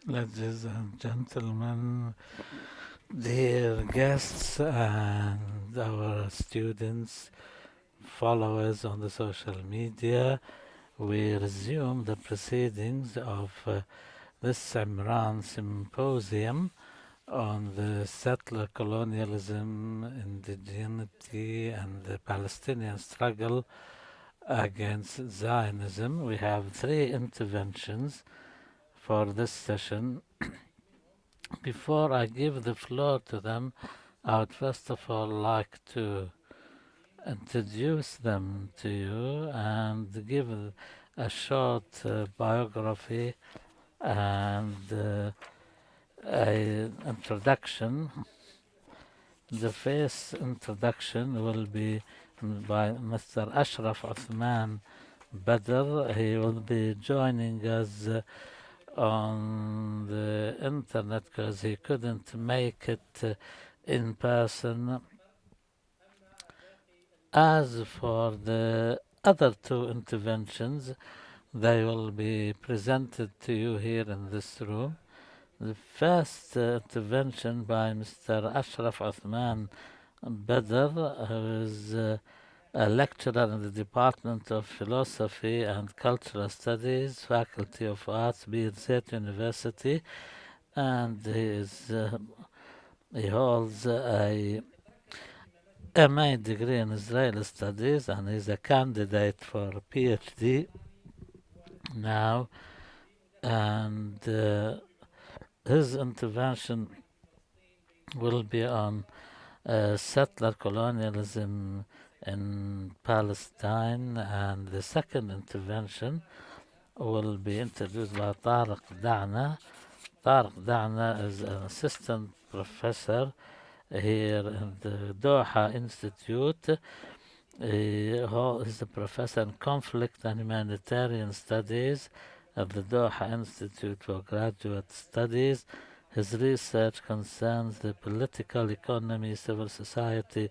Ladies and gentlemen, dear guests and our students, followers on the social media, we resume the proceedings of this Imran symposium on the settler colonialism, indigeneity, and the Palestinian struggle against Zionism. We have three interventions for this session. Before I give the floor to them, I would first of all like to introduce them to you and give a short biography and an introduction. The first introduction will be by Mr. Ashraf Othman Bader. He will be joining us on the internet because he couldn't make it in person. As for the other two interventions, they will be presented to you here in this room. The first intervention by Mr. Ashraf Othman Bader, who is a lecturer in the Department of Philosophy and Cultural Studies, Faculty of Arts, Birzeit University, and he holds a MA degree in Israeli Studies, and is a candidate for a PhD now. And his intervention will be on settler colonialism in Palestine, and the second intervention will be introduced by Tariq Dana. Tariq Dana is an assistant professor here in the Doha Institute. He is a professor in conflict and humanitarian studies at the Doha Institute for Graduate Studies. His research concerns the political economy, civil society,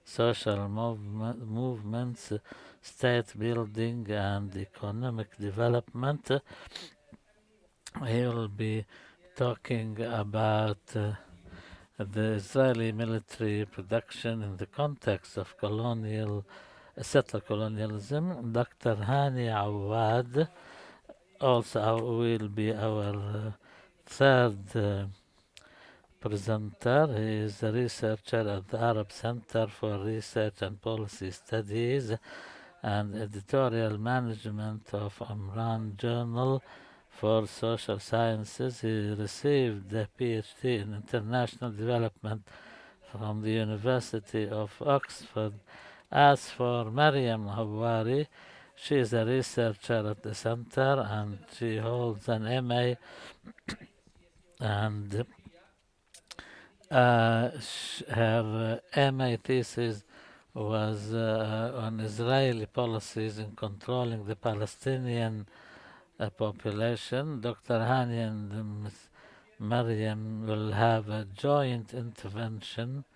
social movements, state building, and economic development. He will be talking about the Israeli military production in the context of settler colonialism. Dr. Hani Awad also will be our third presenter. He is a researcher at the Arab Center for Research and Policy Studies and editorial management of Amran Journal for Social Sciences. He received a PhD in International Development from the University of Oxford. As for Maryam Hawari, she is a researcher at the center and she holds an MA and her MA thesis was on Israeli policies in controlling the Palestinian population. Dr. Hani and Maryam will have a joint intervention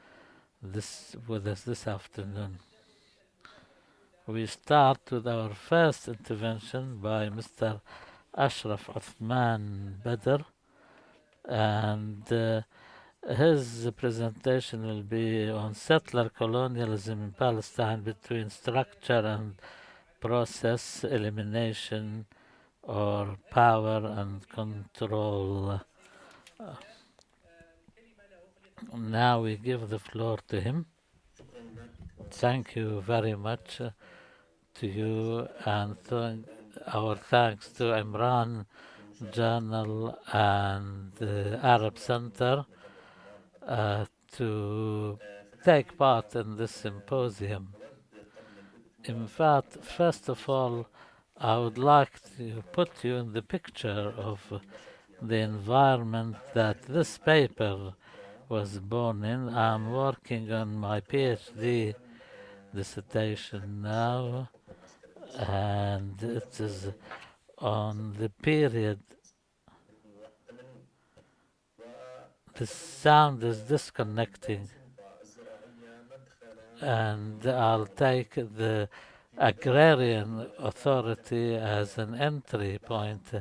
with us this afternoon. We start with our first intervention by Mr. Ashraf Othman Bader, and his presentation will be on settler colonialism in Palestine between structure and process, elimination, or power and control. Now we give the floor to him. Thank you very much to you, and our thanks to Imran Journal and the Arab Center to take part in this symposium. In fact, first of all, I would like to put you in the picture of the environment that this paper was born in. I'm working on my PhD dissertation now, and it is on the period. The sound is disconnecting, and I'll take the agrarian authority as an entry point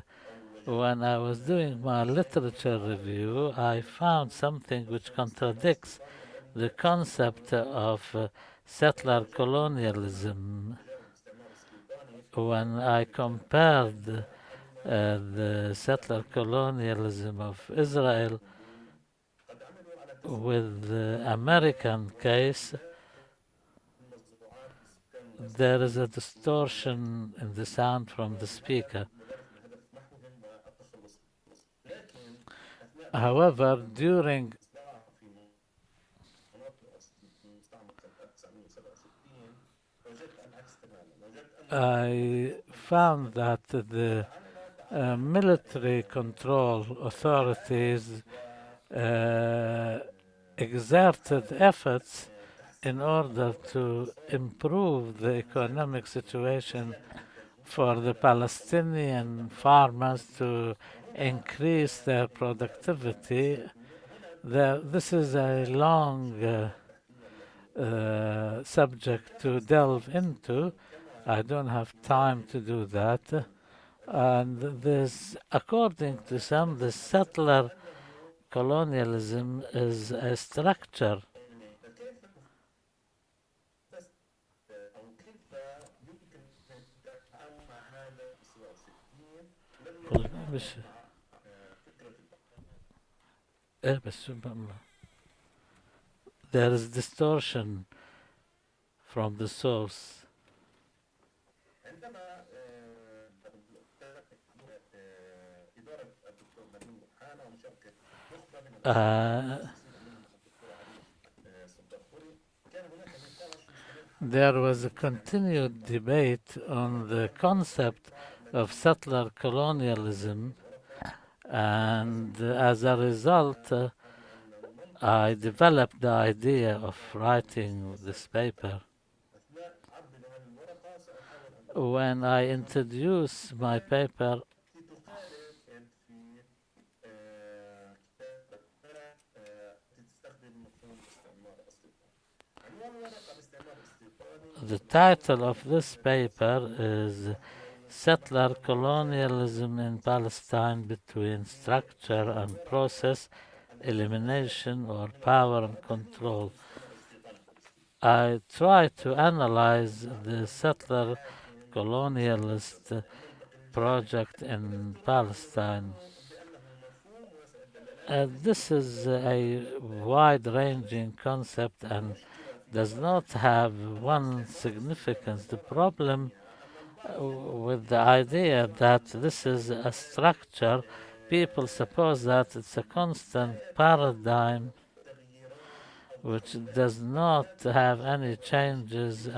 when I was doing my literature review, I found something which contradicts the concept of settler colonialism. When I compared the settler colonialism of Israel with the American case, there is a distortion in the sound from the speaker. However, during I found that the military control authorities uh, exerted efforts in order to improve the economic situation for the Palestinian farmers to increase their productivity. This is a long subject to delve into. I don't have time to do that. And this, according to some, the settler colonialism is a structure. مش ايه بس there is distortion from the source. There was a continued debate on the concept of settler colonialism, and as a result, I developed the idea of writing this paper. When I introduced my paper, the title of this paper is Settler Colonialism in Palestine Between Structure and Process, Elimination or Power and Control. I try to analyze the settler colonialist project in Palestine. This is a wide-ranging concept and does not have one significance. The problem with the idea that this is a structure, people suppose that it's a constant paradigm which does not have any changes.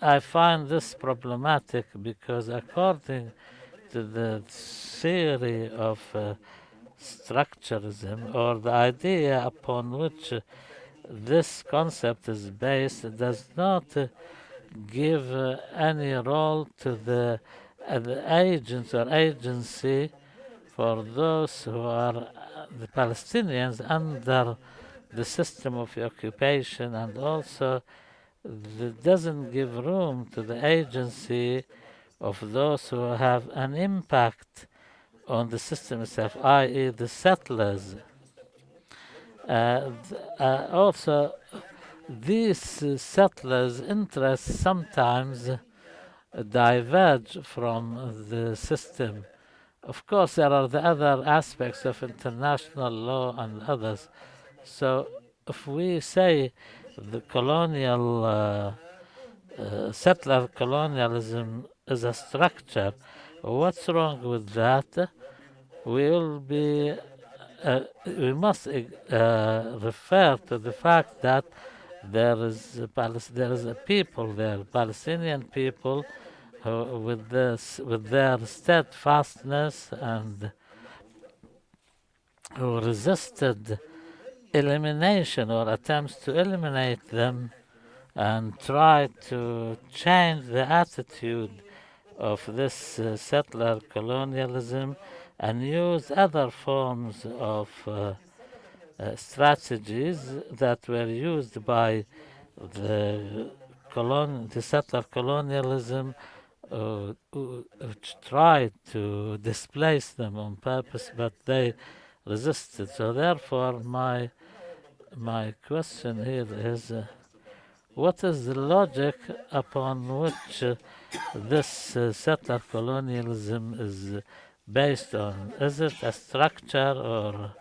I find this problematic because according to the theory of structuralism, or the idea upon which this concept is based, does not give any role to the agents or agency for those who are the Palestinians under the system of occupation, and also doesn't give room to the agency of those who have an impact on the system itself, i.e. the settlers. Also, these settlers' interests sometimes diverge from the system. Of course, there are the other aspects of international law and others. So, if we say the colonial settler colonialism is a structure, what's wrong with that? We must refer to the fact that there is a people there, Palestinian people, who, with their steadfastness and who resisted elimination or attempts to eliminate them and tried to change the attitude of this settler colonialism and use other forms of strategies that were used by the settler colonialism which tried to displace them on purpose, but they resisted. So therefore, my question here is, what is the logic upon which this settler colonialism is based on? Is it a structure, or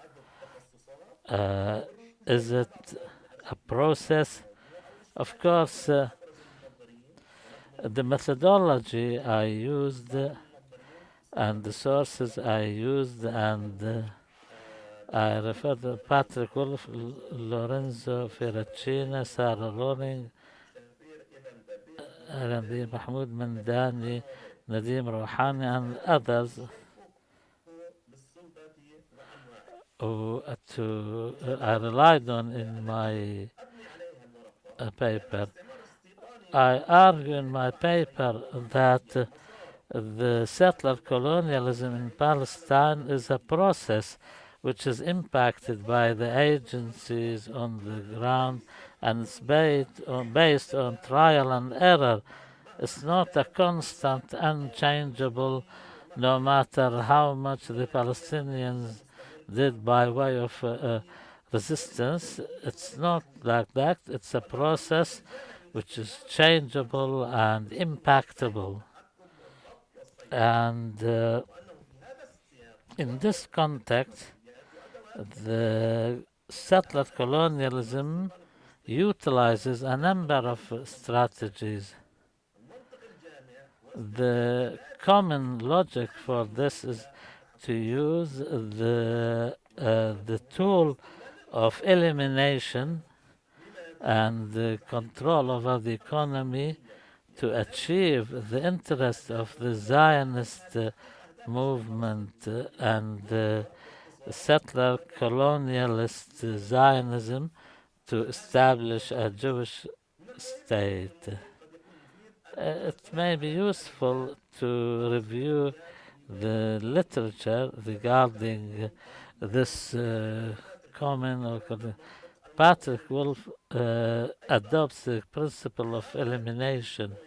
uh, is it a process? Of course, the methodology I used and the sources I used, and I refer to Patrick Wolf, Lorenzo Ferracina, Sarah Loring, Randy Mahmoud Mandani, Nadim Rouhani, and others who I relied on in my paper. I argue in my paper that the settler colonialism in Palestine is a process which is impacted by the agencies on the ground, and it's based on trial and error. It's not a constant, unchangeable, no matter how much the Palestinians did by way of resistance. It's not like that. It's a process which is changeable and impactable. And in this context, the settler colonialism utilizes a number of strategies. The common logic for this is to use the tool of elimination and the control over the economy to achieve the interest of the Zionist movement and settler colonialist Zionism to establish a Jewish state. It may be useful to review the literature regarding this common or Patrick Wolf adopts the principle of elimination.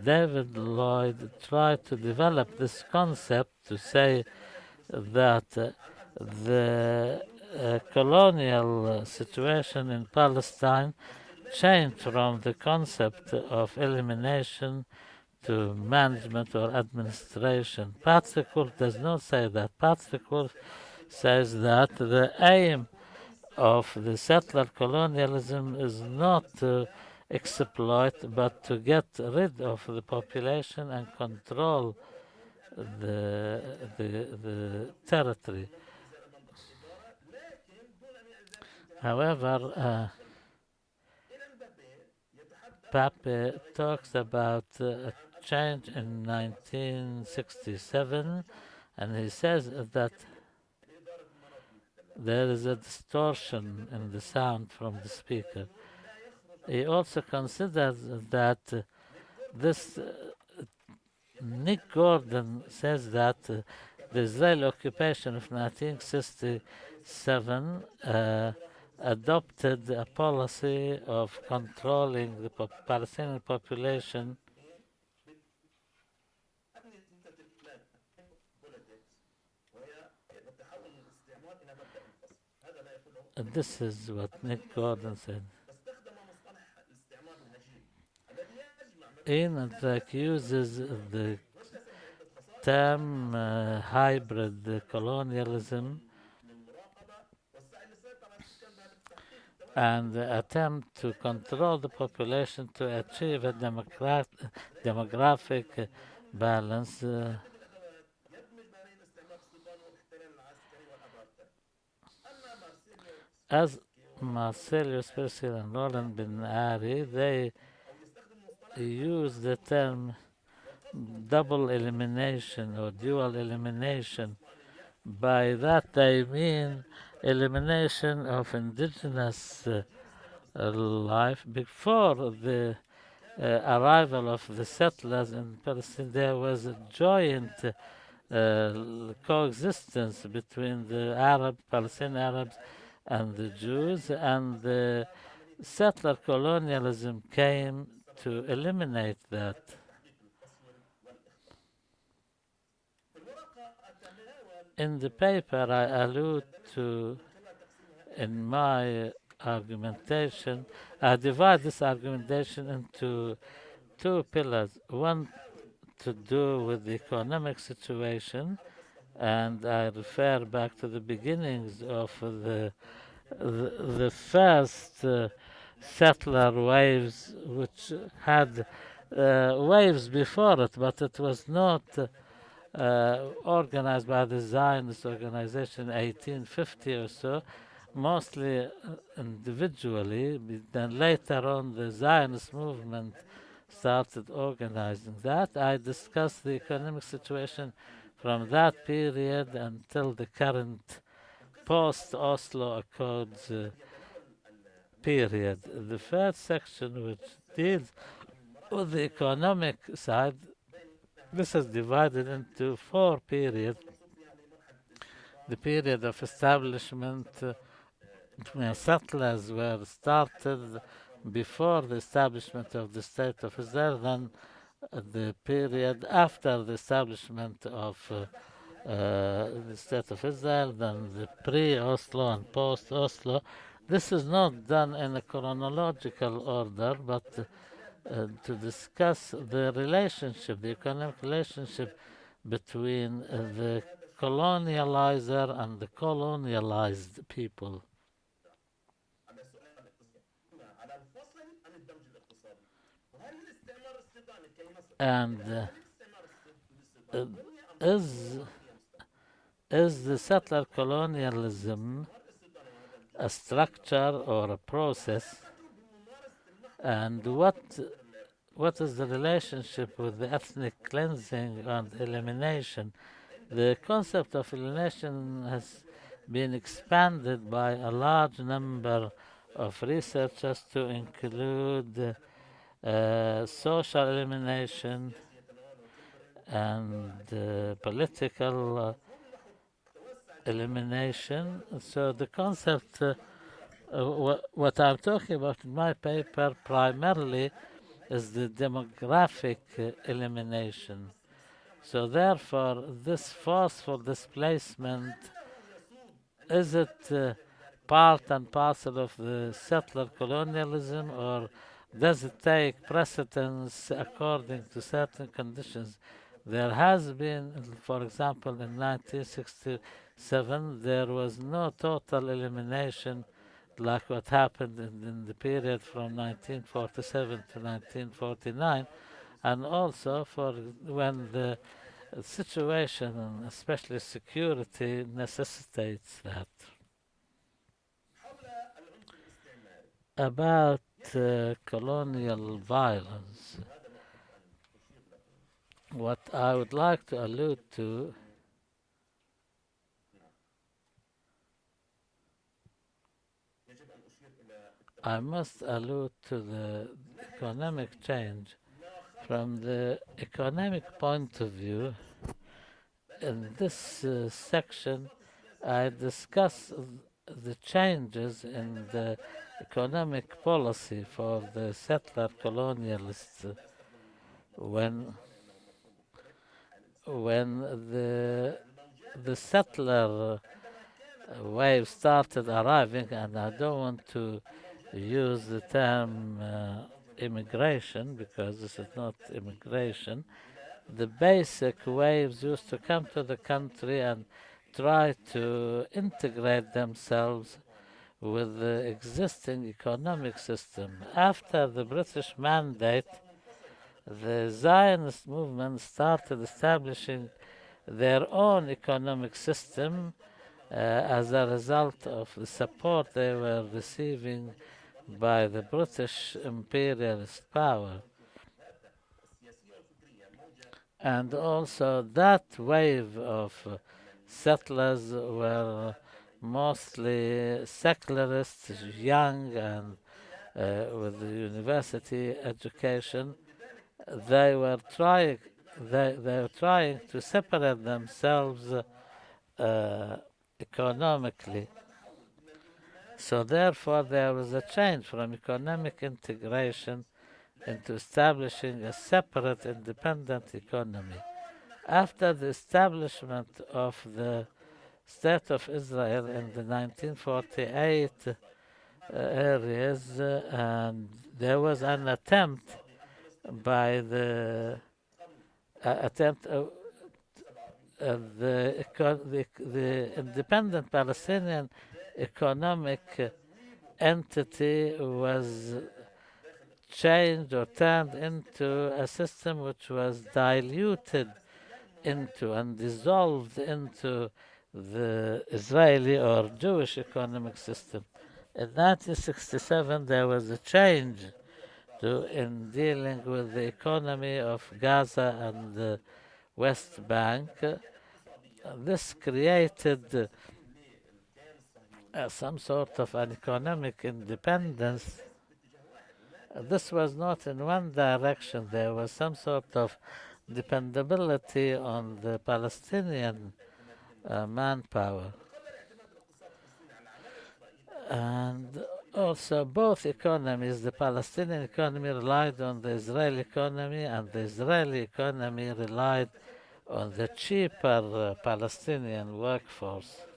David Lloyd tried to develop this concept to say that the colonial situation in Palestine changed from the concept of elimination to management or administration. Patrick Wolf does not say that. Patrick Wolf says that the aim of the settler colonialism is not to exploit, but to get rid of the population and control the territory. However, Pape talks about a change in 1967, and he says that there is a distortion in the sound from the speaker. He also considers that this Nick Gordon says that the Israeli occupation of 1967 adopted a policy of controlling the Palestinian population. And this is what Nick Gordon said. Ian uses the term hybrid colonialism and attempt to control the population to achieve a demographic balance. As Marcelius Persil and Roland bin Ari, they use the term double elimination or dual elimination. By that they mean elimination of indigenous life. Before the arrival of the settlers in Palestine, there was a joint coexistence between the Palestinian Arabs and the Jews, and the settler colonialism came to eliminate that. In the paper, I allude to, in my argumentation, I divide this argumentation into two pillars. One to do with the economic situation, and I refer back to the beginnings of the first settler waves, which had waves before it, but it was not organized by the Zionist organization in 1850 or so, mostly individually. Then later on, the Zionist movement started organizing that. I discussed the economic situation from that period until the current post-Oslo Accords period. The first section, which deals with the economic side, this is divided into four periods. The period of establishment, when settlers were started before the establishment of the State of Israel, then the period after the establishment of the State of Israel, then the pre-Oslo and post-Oslo. This is not done in a chronological order, but to discuss the relationship, the economic relationship between the colonializer and the colonialized people. And uh, is is the settler colonialism a structure or a process? And what is the relationship with the ethnic cleansing and elimination? The concept of elimination has been expanded by a large number of researchers to include social elimination and political elimination. So the concept, what I'm talking about in my paper primarily is the demographic elimination. So therefore, this forceful displacement, is it part and parcel of the settler colonialism, or does it take precedence according to certain conditions? There has been, for example, in 1967, there was no total elimination like what happened in the period from 1947 to 1949, and also for when the situation, especially security, necessitates that. About colonial violence, what I would like to allude to I must allude to the economic change. From the economic point of view, in this section, I discuss the changes in the economic policy for the settler colonialists when when the settler wave started arriving, and I don't want to use the term immigration because this is not immigration. The basic waves used to come to the country and try to integrate themselves with the existing economic system. After the British Mandate, the Zionist movement started establishing their own economic system as a result of the support they were receiving by the British imperialist power. And also that wave of settlers were mostly secularists, young and with the university education. They were trying they were trying to separate themselves economically. So therefore there was a change from economic integration into establishing a separate independent economy. After the establishment of the State of Israel in the 1948 areas, and there was an attempt by the attempt the independent Palestinian economic entity was changed or turned into a system which was diluted into and dissolved into the Israeli or Jewish economic system. In 1967, there was a change in dealing with the economy of Gaza and the West Bank. This created some sort of an economic independence. This was not in one direction. There was some sort of dependability on the Palestinian manpower. And also both economies, the Palestinian economy relied on the Israeli economy, and the Israeli economy relied on the cheaper Palestinian workforce.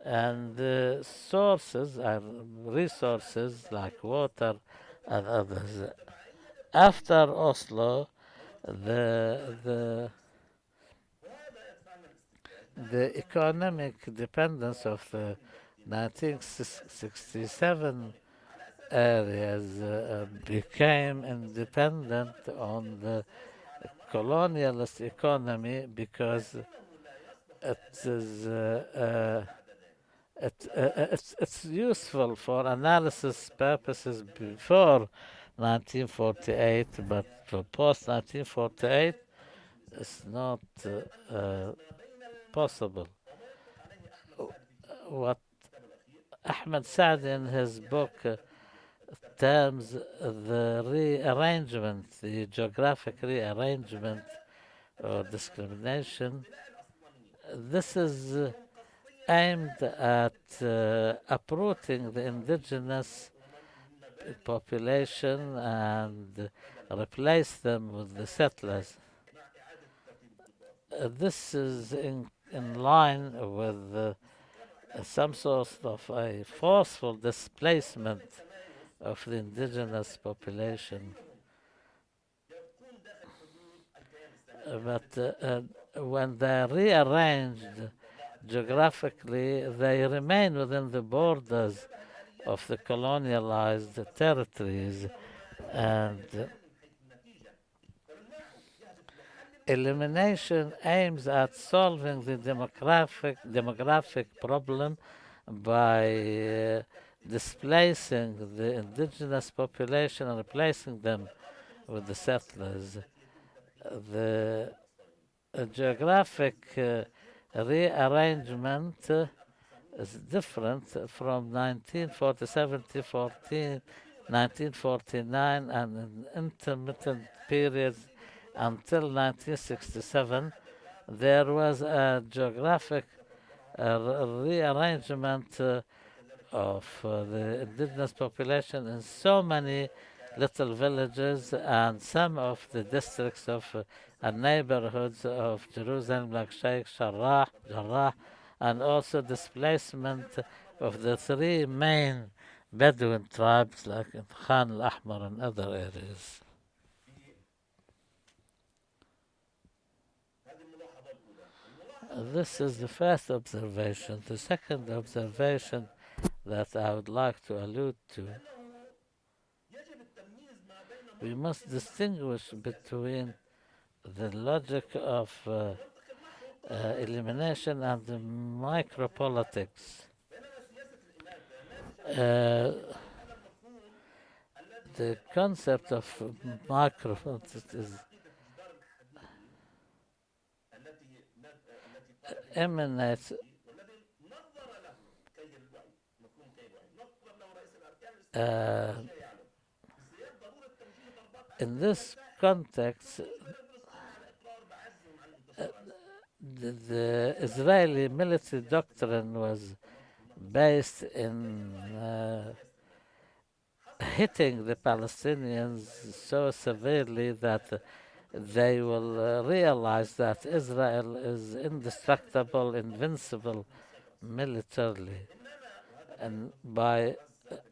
And sources and resources like water and others. After Oslo, the the the economic dependence of the 1967 areas became independent on the colonialist economy because it is it's useful for analysis purposes before 1948, but for post 1948 it's not possible. What Ahmed Saad in his book terms the rearrangement, the geographic rearrangement or discrimination, this is aimed at uprooting the indigenous population and replace them with the settlers. This is in line with some sort of a forceful displacement of the indigenous population. But when they are rearranged geographically, they remain within the borders of the colonialized territories, and elimination aims at solving the demographic problem by displacing the indigenous population and replacing them with the settlers. The geographic rearrangement is different from 1947 to 1949 and in intermittent periods until 1967. There was a geographic rearrangement of the indigenous population in so many little villages and some of the districts of and neighborhoods of Jerusalem, like Sheikh Jarrah, and also displacement of the three main Bedouin tribes like in Khan al-Ahmar and other areas. This is the first observation. The second observation that I would like to allude to, we must distinguish between the logic of elimination and the micropolitics. The concept of micropolitics is emanates in this context. The Israeli military doctrine was based in hitting the Palestinians so severely that they will realize that Israel is indestructible, invincible militarily, and by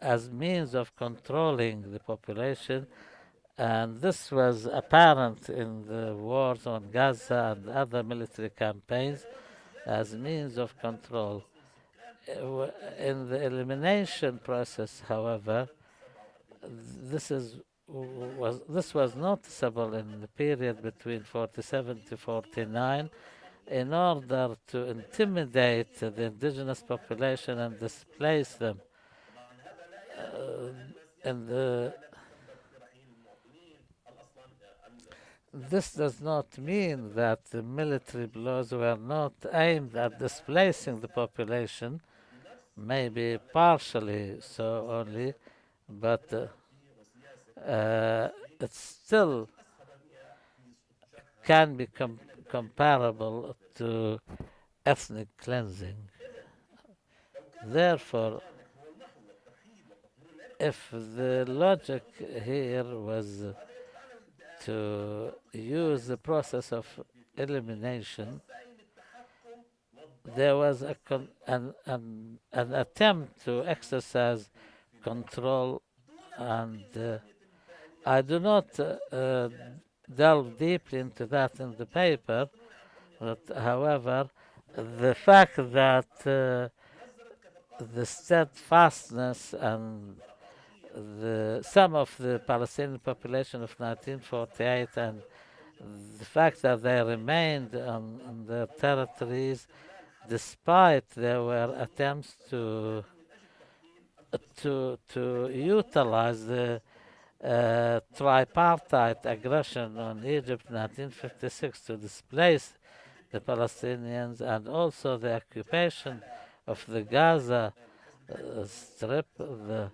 as means of controlling the population. And this was apparent in the wars on Gaza and other military campaigns as means of control. In the elimination process, however, this is this was noticeable in the period between 47 to 49 in order to intimidate the indigenous population and displace them. And this does not mean that the military blows were not aimed at displacing the population, maybe partially so only, but it still can be comparable to ethnic cleansing. Therefore, if the logic here was to use the process of elimination, there was an attempt to exercise control, and I do not delve deeply into that in the paper, but however, the fact that the steadfastness and some of the Palestinian population of 1948 and the fact that they remained on their territories despite there were attempts to utilize the tripartite aggression on Egypt in 1956 to displace the Palestinians, and also the occupation of the Gaza Strip, the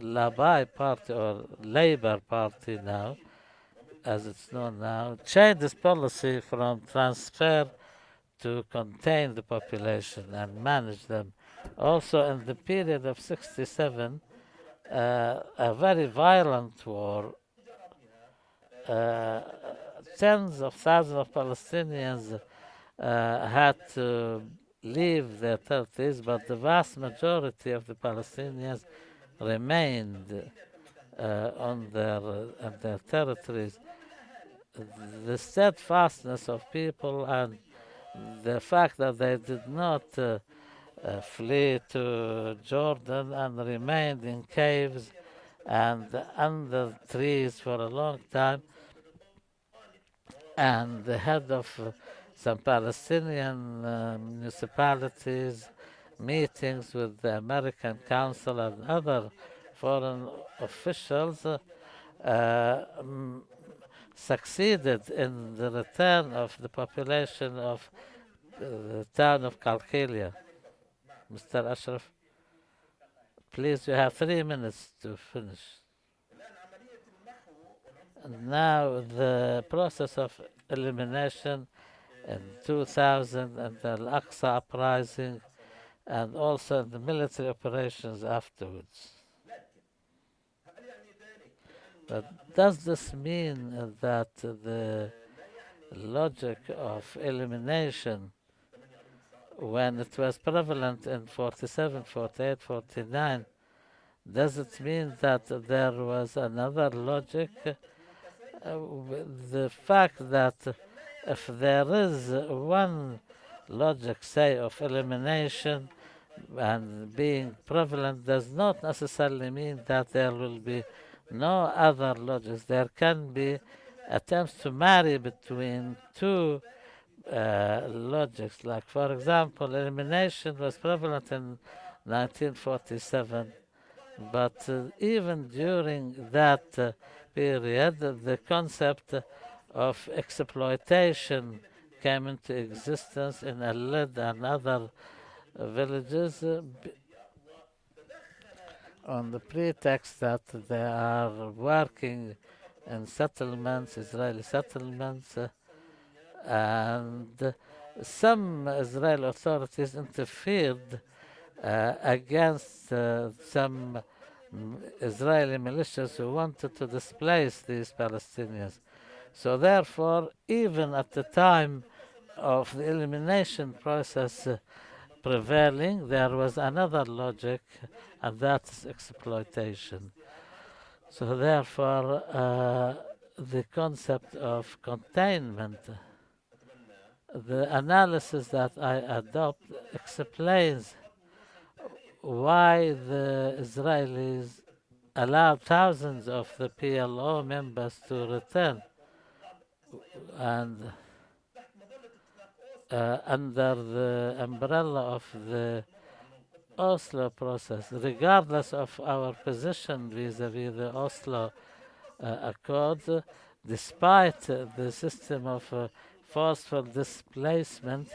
Labai Party, or Labour Party now, as it's known now, changed its policy from transfer to contain the population and manage them. Also, in the period of 67, a very violent war, uh, tens of thousands of Palestinians had to leave their territories, but the vast majority of the Palestinians remained on their territories. The steadfastness of people and the fact that they did not flee to Jordan and remained in caves and under trees for a long time, and the head of some Palestinian municipalities, meetings with the American Council and other foreign officials, succeeded in the return of the population of the town of Qalqilia. Mr. Ashraf, please, you have 3 minutes to finish. And now the process of elimination in 2000 and the Al-Aqsa uprising, and also the military operations afterwards. But does this mean that the logic of elimination, when it was prevalent in 47, 48, 49, does it mean that there was another logic? The fact that if there is one logic, say, of elimination and being prevalent, does not necessarily mean that there will be no other logics. There can be attempts to marry between two logics. Like, for example, elimination was prevalent in 1947, but even during that period, the concept of exploitation came into existence in Al-Lid and other villages on the pretext that they are working in settlements, Israeli settlements, and some Israeli authorities interfered against some Israeli militias who wanted to displace these Palestinians. So therefore, even at the time of the elimination process prevailing, there was another logic, and that's exploitation. So therefore, the concept of containment, the analysis that I adopt explains why the Israelis allowed thousands of the PLO members to return and under the umbrella of the Oslo process, regardless of our position vis-à-vis the Oslo Accord, despite the system of forceful displacement,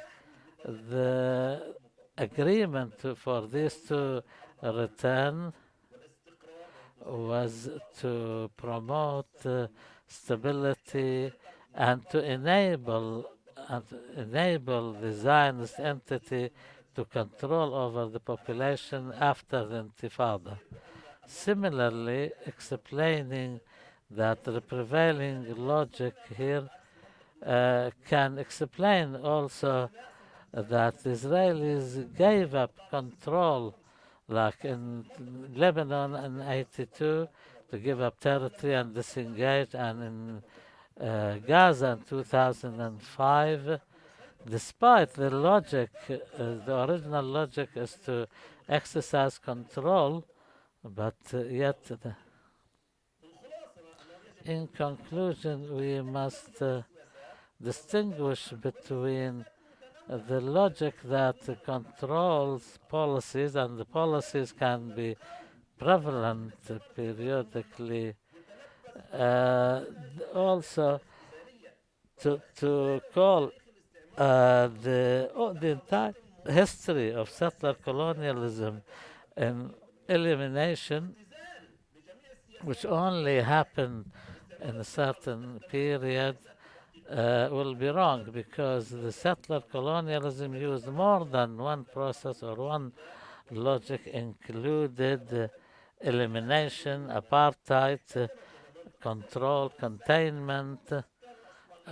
the agreement for these to return was to promote stability and to enable the Zionist entity to control over the population after the Intifada. Similarly, explaining that the prevailing logic here can explain also that the Israelis gave up control, like in Lebanon in 82, to give up territory and disengage, and in Gaza in 2005, despite the logic, the original logic is to exercise control, but yet, in conclusion, we must distinguish between the logic that controls policies, and the policies can be prevalent periodically. Also, to call the entire history of settler colonialism and elimination, which only happened in a certain period, will be wrong, because the settler colonialism used more than one process or one logic, included elimination, apartheid, control, containment,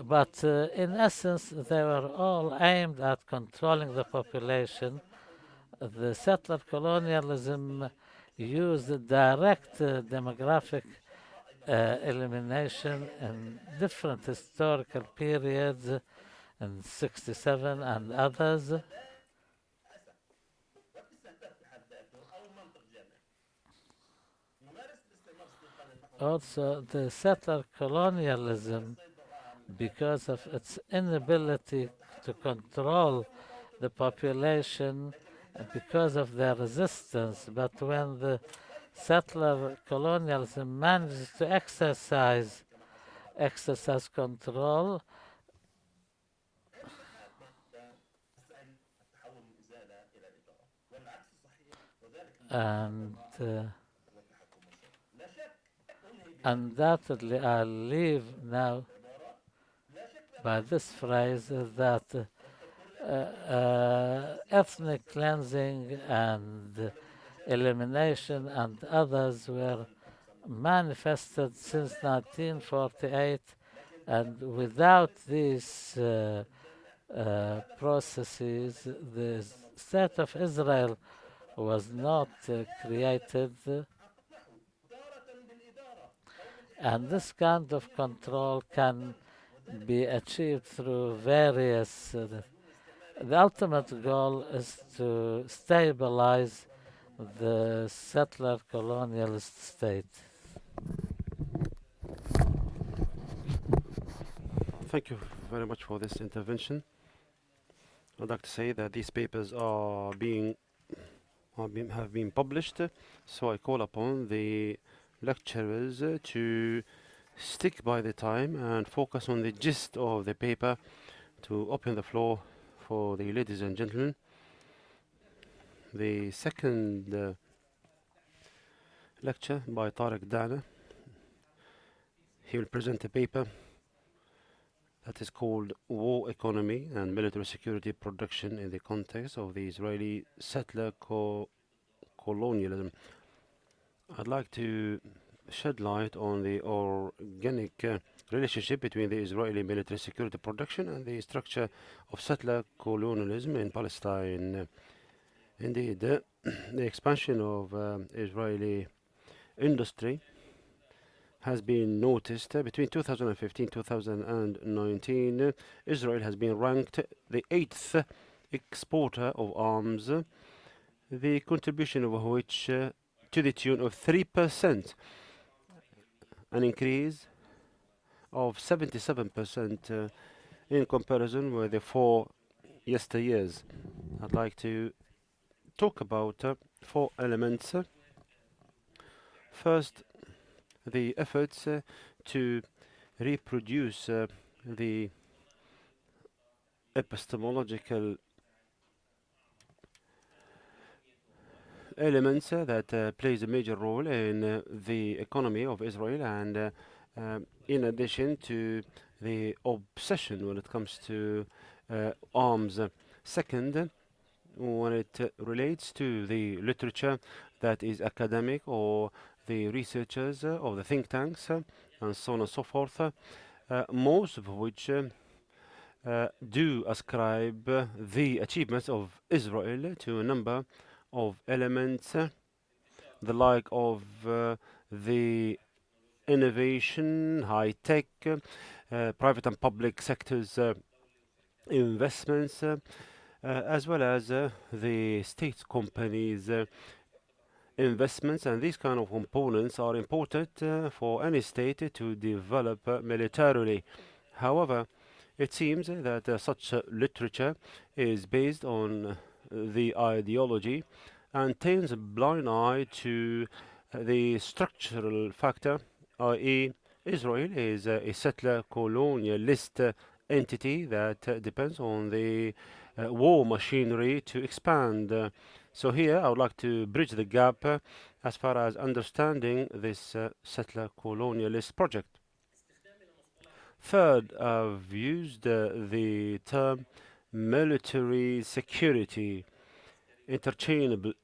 but in essence they were all aimed at controlling the population. The settler colonialism used direct demographic elimination in different historical periods, in 67 and others. Also, the settler colonialism, because of its inability to control the population, because of their resistance, but when the settler colonialism manages to exercise control, and undoubtedly I'll leave now by this phrase that ethnic cleansing and elimination and others were manifested since 1948, and without these processes, the State of Israel was not created, and this kind of control can be achieved through various. The ultimate goal is to stabilize the settler colonialist state. Thank you very much for this intervention. I'd like to say that these papers have been published, so I call upon the lecturers to stick by the time and focus on the gist of the paper to open the floor for the ladies and gentlemen. The second lecture by Tariq Dana. He will present a paper that is called War Economy and Military Security Production in the Context of the Israeli Settler Colonialism. I'd like to shed light on the organic relationship between the Israeli military security production and the structure of settler colonialism in Palestine. Indeed, the expansion of Israeli industry has been noticed between 2015 2019. Israel has been ranked the eighth exporter of arms, the contribution of which to the tune of 3%, an increase of 77% in comparison with the four yesteryears. I'd like to talk about four elements. First, the efforts to reproduce the epistemological elements that plays a major role in the economy of Israel, and in addition to the obsession when it comes to arms. Second, when it relates to the literature that is academic or the researchers or the think tanks and so on and so forth, most of which do ascribe the achievements of Israel to a number of elements, the like of the innovation, high tech, private and public sectors investments, as well as the state companies investments, and these kind of components are important for any state to develop militarily. However, it seems that such literature is based on the ideology and turns a blind eye to the structural factor, i.e., Israel is a settler colonialist entity that depends on the war machinery to expand. So here I would like to bridge the gap as far as understanding this settler colonialist project. Third, I've used the term military security interchangeably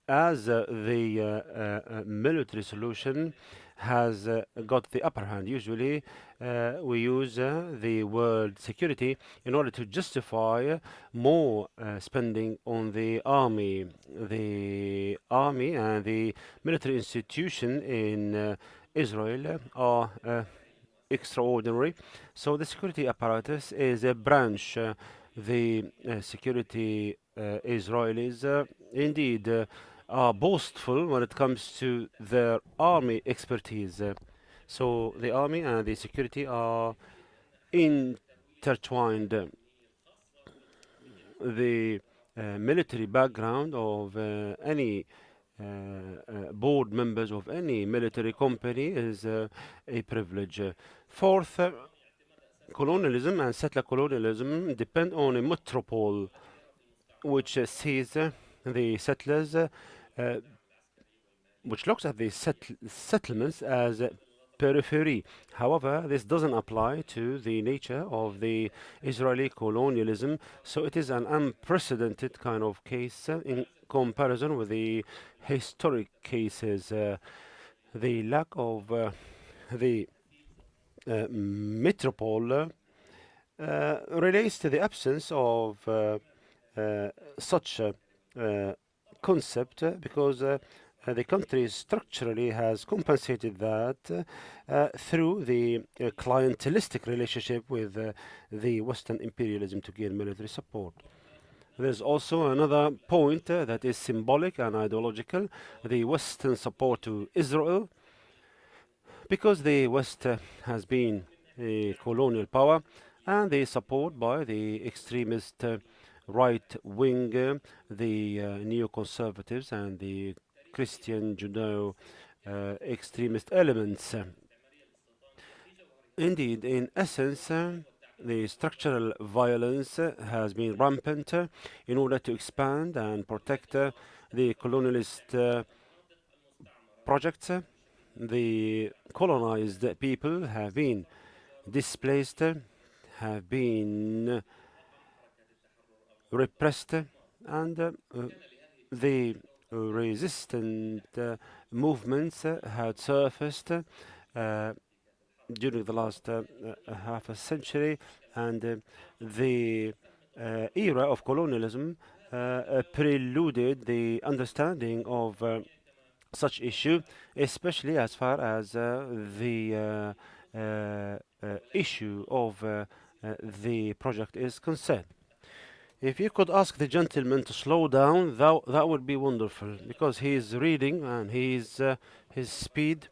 as the military solution has got the upper hand. Usually, we use the word security in order to justify more spending on the army. The army and the military institution in Israel are extraordinary. So the security apparatus is a branch. The security Israelis indeed are boastful when it comes to their army expertise. So the army and the security are intertwined. The military background of any board members of any military company is a privilege. Fourth, colonialism and settler colonialism depend on a metropole which sees the settlers, which looks at the settlements as periphery. However, this doesn't apply to the nature of the Israeli colonialism, so it is an unprecedented kind of case in comparison with the historic cases. The lack of the metropole relates to the absence of such a concept because the country structurally has compensated that through the clientelistic relationship with the Western imperialism to gain military support. There's also another point that is symbolic and ideological, the Western support to Israel, because the West has been a colonial power, and the support by the extremist right wing, the neoconservatives, and the Christian Judeo extremist elements. Indeed, in essence, the structural violence has been rampant in order to expand and protect the colonialist projects. The colonized people have been displaced, have been repressed, and the resistant movements had surfaced during the last half a century, and the era of colonialism preluded the understanding of such issue, especially as far as the issue of the project is concerned. If you could ask the gentleman to slow down, that would be wonderful, because he is reading and his speed.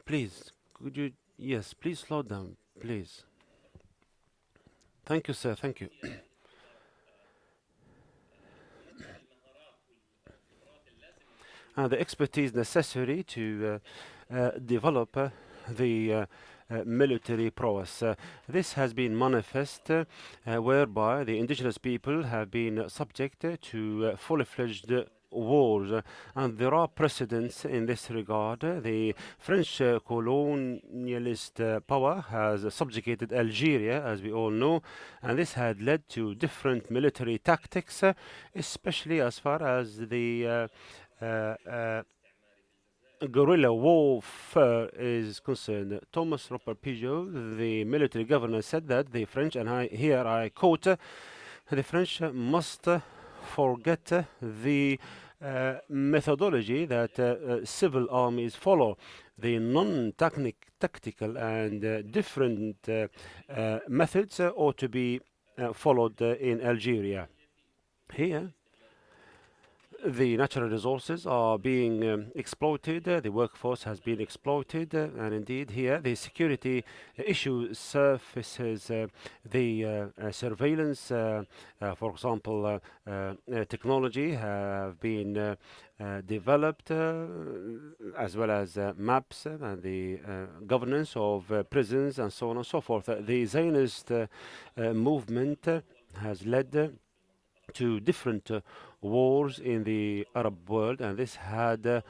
Please, could you? Yes, please slow down, please. Thank you, sir. Thank you. The expertise necessary to develop the military prowess. This has been manifest whereby the indigenous people have been subject to fully fledged wars, and there are precedents in this regard. The French colonialist power has subjugated Algeria, as we all know, and this had led to different military tactics, especially as far as the guerrilla warfare is concerned. Thomas Robert Peugeot, the military governor, said that the French, and here I quote, the French must forget the methodology that civil armies follow. The non-tactical and different methods ought to be followed in Algeria. Here, the natural resources are being exploited, the workforce has been exploited, and indeed here the security issue surfaces. The surveillance, for example, technology have been developed, as well as maps and the governance of prisons and so on and so forth. The Zionist movement has led to different wars in the Arab world, and this had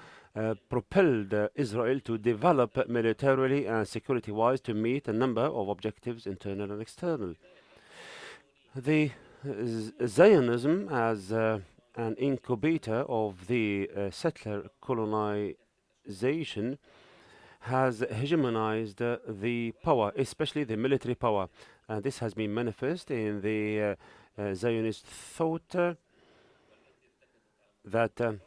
propelled Israel to develop militarily and security-wise to meet a number of objectives, internal and external. The Zionism as an incubator of the settler colonization has hegemonized the power, especially the military power, and this has been manifest in the Zionist thought that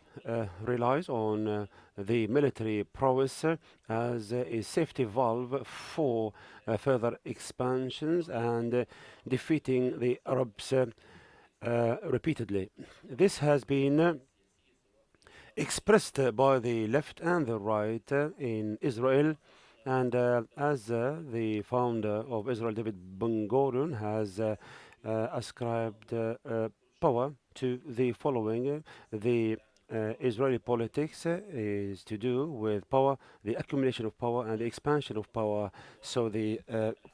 relies on the military prowess as a safety valve for further expansions and defeating the Arabs repeatedly. This has been expressed by the left and the right in Israel, and as the founder of Israel, David Ben-Gurion, has ascribed power to the following. The Israeli politics is to do with power, the accumulation of power, and the expansion of power. So the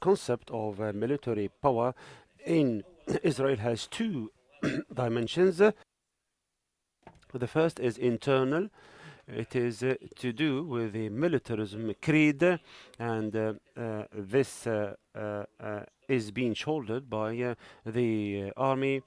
concept of military power in Israel has two dimensions. The first is internal. It is to do with the militarism creed, and this is being shouldered by the army,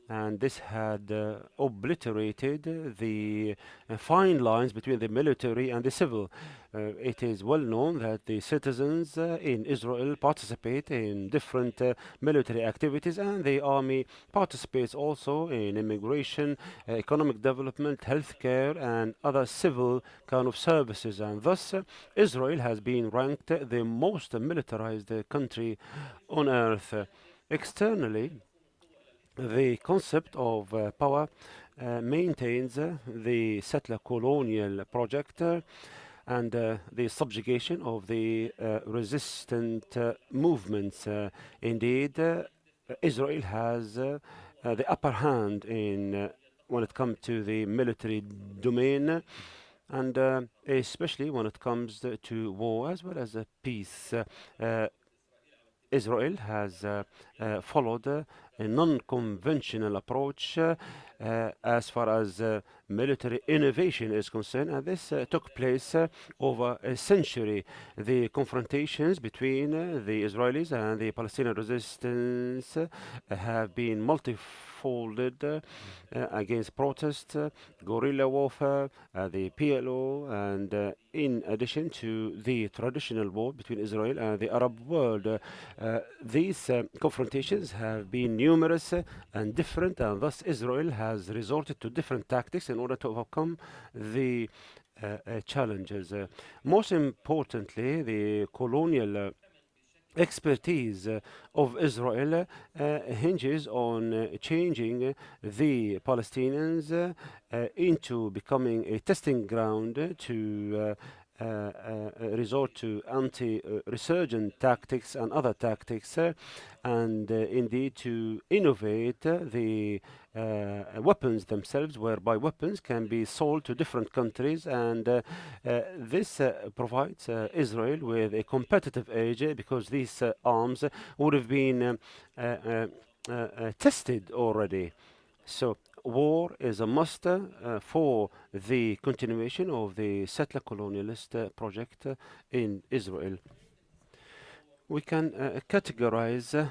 and this had obliterated the fine lines between the military and the civil. It is well known that the citizens in Israel participate in different military activities, and the army participates also in immigration, economic development, healthcare, and other civil kind of services. And thus, Israel has been ranked the most militarized country on earth. Externally, the concept of power maintains the settler colonial project and the subjugation of the resistant movements. Indeed, Israel has the upper hand in when it comes to the military domain, and especially when it comes to war as well as peace. Israel has followed a non-conventional approach as far as military innovation is concerned, and this took place over a century. The confrontations between the Israelis and the Palestinian resistance have been multifolded against protest, guerrilla warfare, the PLO, and in addition to the traditional war between Israel and the Arab world. These confrontations have been numerous and different, and thus Israel has resorted to different tactics in order to overcome the challenges. Most importantly, the colonial expertise of Israel hinges on changing the Palestinians into becoming a testing ground to resort to anti-resurgent tactics and other tactics, and indeed to innovate the weapons themselves, whereby weapons can be sold to different countries, and this provides Israel with a competitive edge because these arms would have been tested already. So war is a must for the continuation of the settler colonialist project in Israel. We can categorize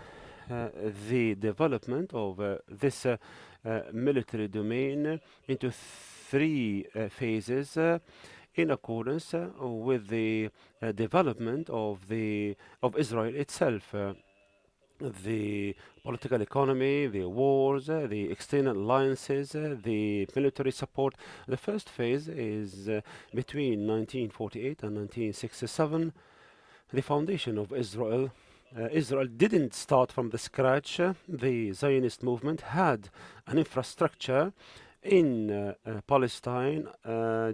the development of this military domain into three phases in accordance with the development of Israel itself. The political economy, the wars, the external alliances, the military support. The first phase is between 1948 and 1967, the foundation of Israel. Israel didn't start from the scratch. The Zionist movement had an infrastructure in Palestine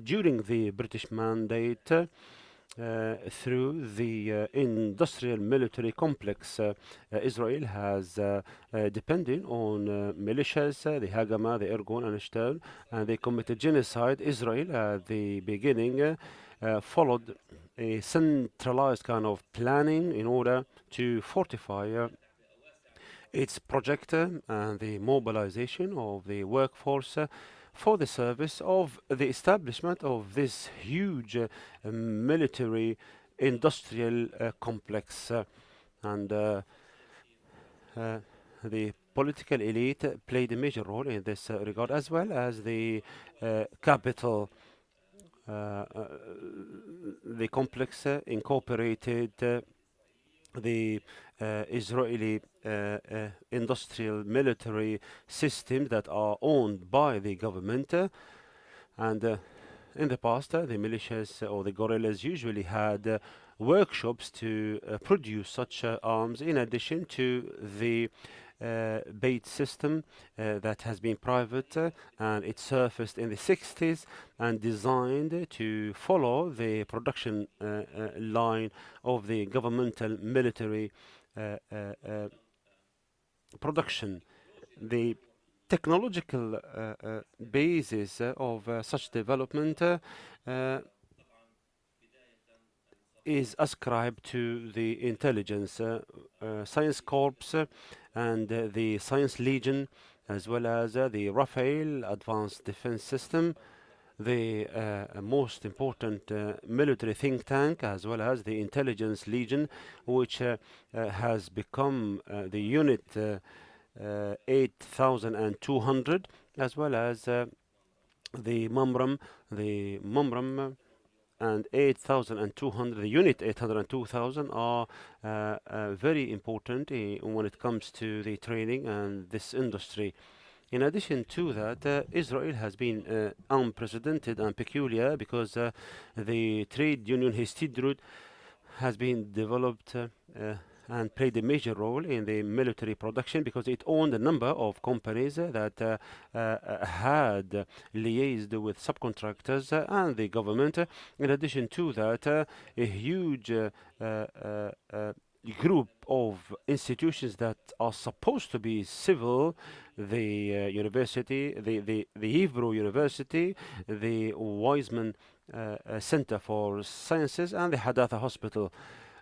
during the British Mandate through the industrial military complex. Israel has depended on militias, the Hagama, the Ergun, and Ishtal, and they committed genocide. Israel, at the beginning, followed a centralized kind of planning in order to fortify its project and the mobilization of the workforce for the service of the establishment of this huge military industrial complex. And the political elite played a major role in this regard, as well as the capital. The complex incorporated the Israeli industrial military systems that are owned by the government, and in the past the militias or the guerrillas usually had workshops to produce such arms, in addition to the bait system that has been private and it surfaced in the 60s and designed to follow the production line of the governmental military production. The technological basis of such development is ascribed to the intelligence science corps and the science legion, as well as the Rafael advanced defense system, the most important military think tank, as well as the intelligence legion, which has become the unit 8200, as well as the Mamram and 8200, the unit 800 and 2000 are very important when it comes to the training and this industry. In addition to that, Israel has been unprecedented and peculiar because the trade union Histidrut has been developed and played a major role in the military production because it owned a number of companies that had liaised with subcontractors and the government. In addition to that, a huge group of institutions that are supposed to be civil, the university, the Hebrew University, the Weizmann Center for Sciences, and the Hadassah Hospital.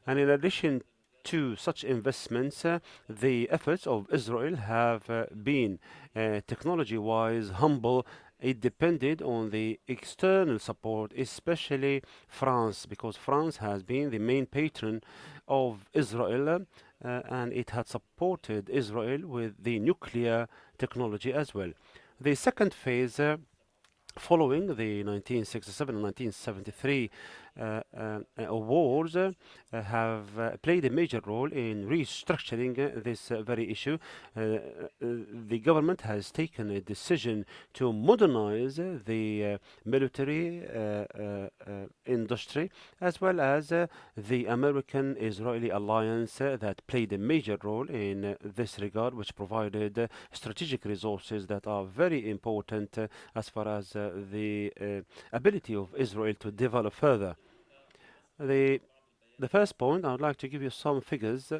And in addition to such investments, the efforts of Israel have been technology-wise humble. It depended on the external support, especially France, because France has been the main patron of Israel, and it had supported Israel with the nuclear technology as well. The second phase, following the 1967 and 1973 wars, have played a major role in restructuring this very issue. The government has taken a decision to modernize the military industry, as well as the American-Israeli alliance that played a major role in this regard, which provided strategic resources that are very important as far as the ability of Israel to develop further. The first point, I would like to give you some figures.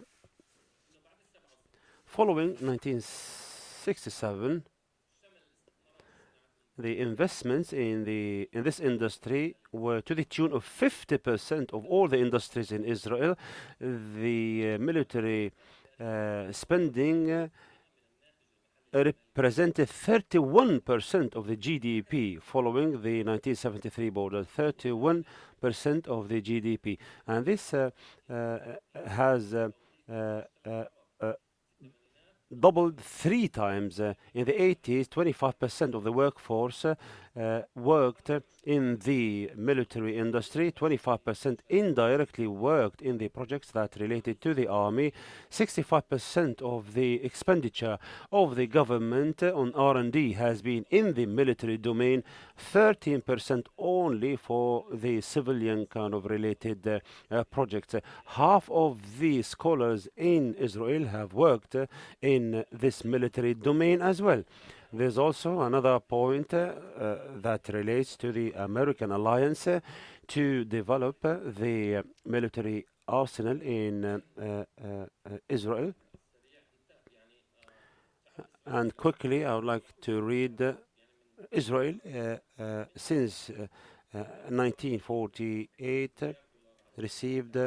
Following 1967, the investments in this industry were to the tune of 50% of all the industries in Israel. The military spending represented 31% of the GDP following the 1973 border, 31% of the GDP. And this has doubled 3 times. In the 80s, 25% of the workforce worked in the military industry, 25% indirectly worked in the projects that related to the army, 65% of the expenditure of the government on R&D has been in the military domain, 13% only for the civilian kind of related projects. Half of the scholars in Israel have worked in this military domain as well. There's also another point that relates to the American alliance to develop the military arsenal in Israel. And quickly, I would like to read Israel since 1948 received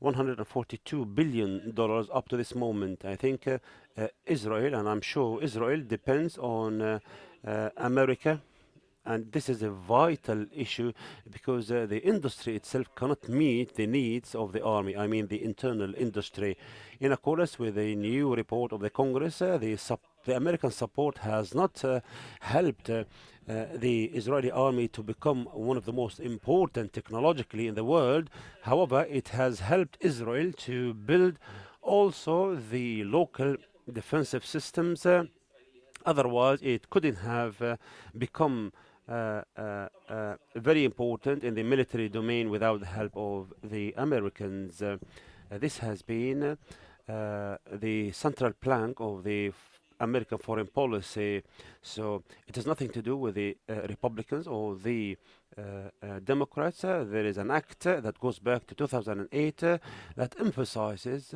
$142 billion up to this moment. I think Israel, and I'm sure Israel, depends on America, and this is a vital issue because the industry itself cannot meet the needs of the army, I mean the internal industry. In accordance with a new report of the Congress, the American support has not helped the Israeli army to become one of the most important technologically in the world. However, it has helped Israel to build also the local defensive systems. Otherwise, it couldn't have become very important in the military domain without the help of the Americans. This has been the central plank of the American foreign policy. So it has nothing to do with the Republicans or the Democrats. There is an act that goes back to 2008 that emphasizes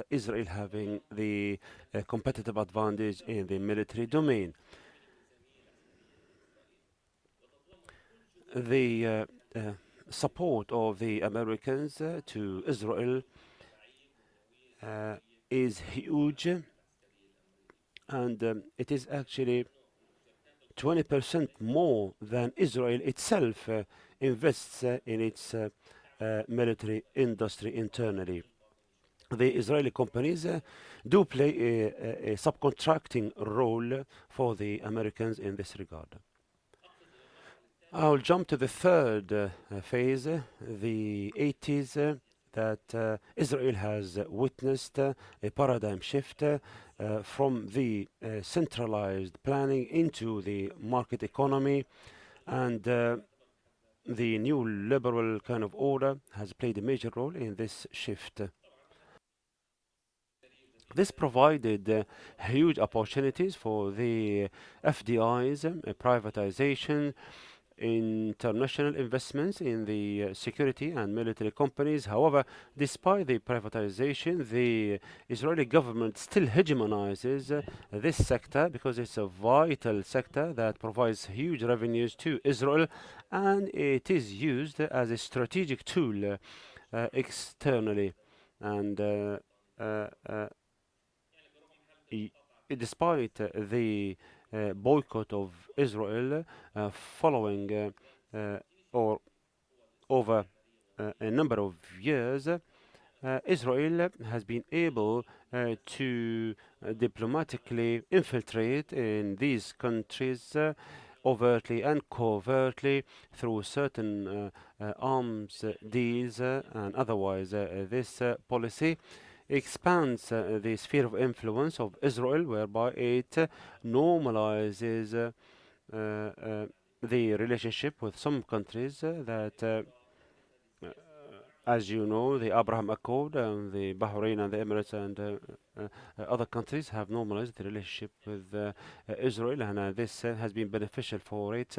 Israel having the competitive advantage in the military domain. The support of the Americans to Israel is huge, and it is actually 20% more than Israel itself invests in its military industry internally. The Israeli companies do play a subcontracting role for the Americans in this regard. I'll jump to the third phase, the 80s, that Israel has witnessed a paradigm shift from the centralized planning into the market economy, and the new liberal kind of order has played a major role in this shift. This provided huge opportunities for the FDIs, privatization, international investments in the security and military companies. However, despite the privatization, the Israeli government still hegemonizes this sector because it's a vital sector that provides huge revenues to Israel, and it is used as a strategic tool externally. and uh, uh, i- despite the boycott of Israel following or over a number of years, Israel has been able to diplomatically infiltrate in these countries overtly and covertly through certain arms deals and otherwise. This policy expands the sphere of influence of Israel, whereby it normalizes the relationship with some countries that as you know, the Abraham Accord and the Bahrain and the Emirates and other countries have normalized the relationship with Israel, and this has been beneficial for it.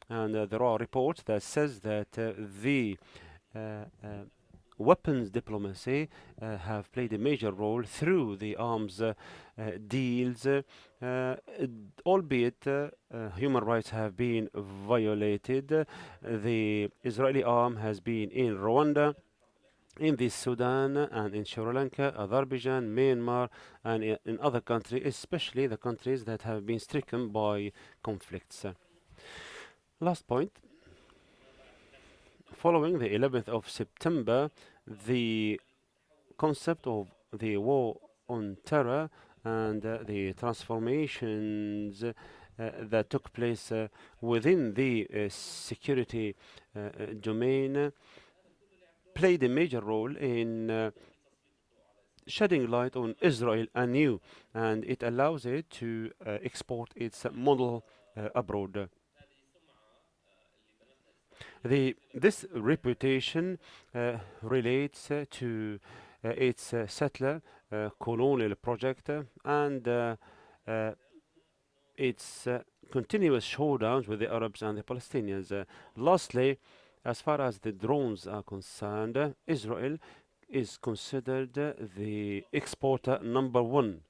And there are reports that says that the uh, uh, weapons diplomacy have played a major role through the arms deals, albeit human rights have been violated. The Israeli arm has been in Rwanda, in the Sudan and in Sri Lanka, Azerbaijan, Myanmar, and in other countries, especially the countries that have been stricken by conflicts. Last point, following the 11th of September, the concept of the war on terror and the transformations that took place within the security domain played a major role in shedding light on Israel anew, and it allows it to export its model abroad. This reputation relates to its settler colonial project and uh, its continuous showdowns with the Arabs and the Palestinians. Lastly, as far as the drones are concerned, Israel is considered the exporter number one,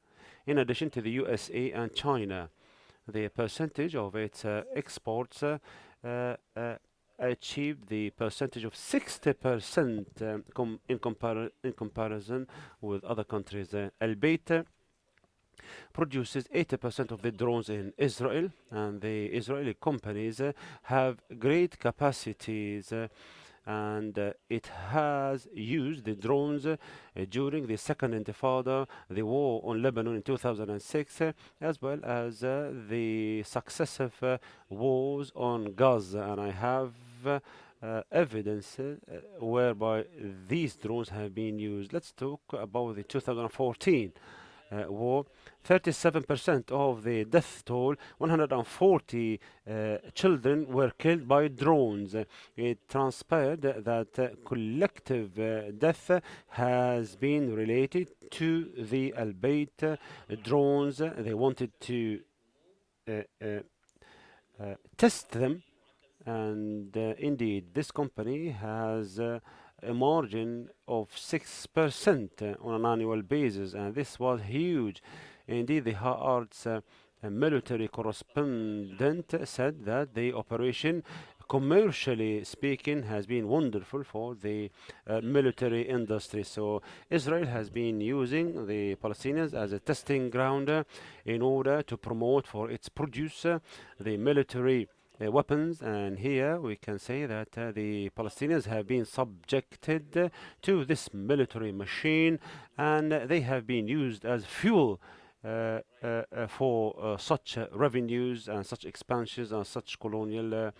in addition to the USA and China. The percentage of its exports uh, achieved the percentage of 60% in comparison with other countries. Albeit produces 80% of the drones in Israel, and the Israeli companies have great capacities and it has used the drones during the Second Intifada, the war on Lebanon in 2006, as well as the successive wars on Gaza. And I have evidence whereby these drones have been used. Let's talk about the 2014 war. 37% of the death toll, 140 children were killed by drones. It transpired that collective death has been related to the albeit drones. They wanted to uh, uh, test them, and indeed this company has a margin of 6% on an annual basis, and this was huge. Indeed, the Haaretz military correspondent said that the operation, commercially speaking, has been wonderful for the military industry. So Israel has been using the Palestinians as a testing ground in order to promote for its produce the military weapons, and here we can say that the Palestinians have been subjected to this military machine, and they have been used as fuel for such revenues and such expansions and such colonial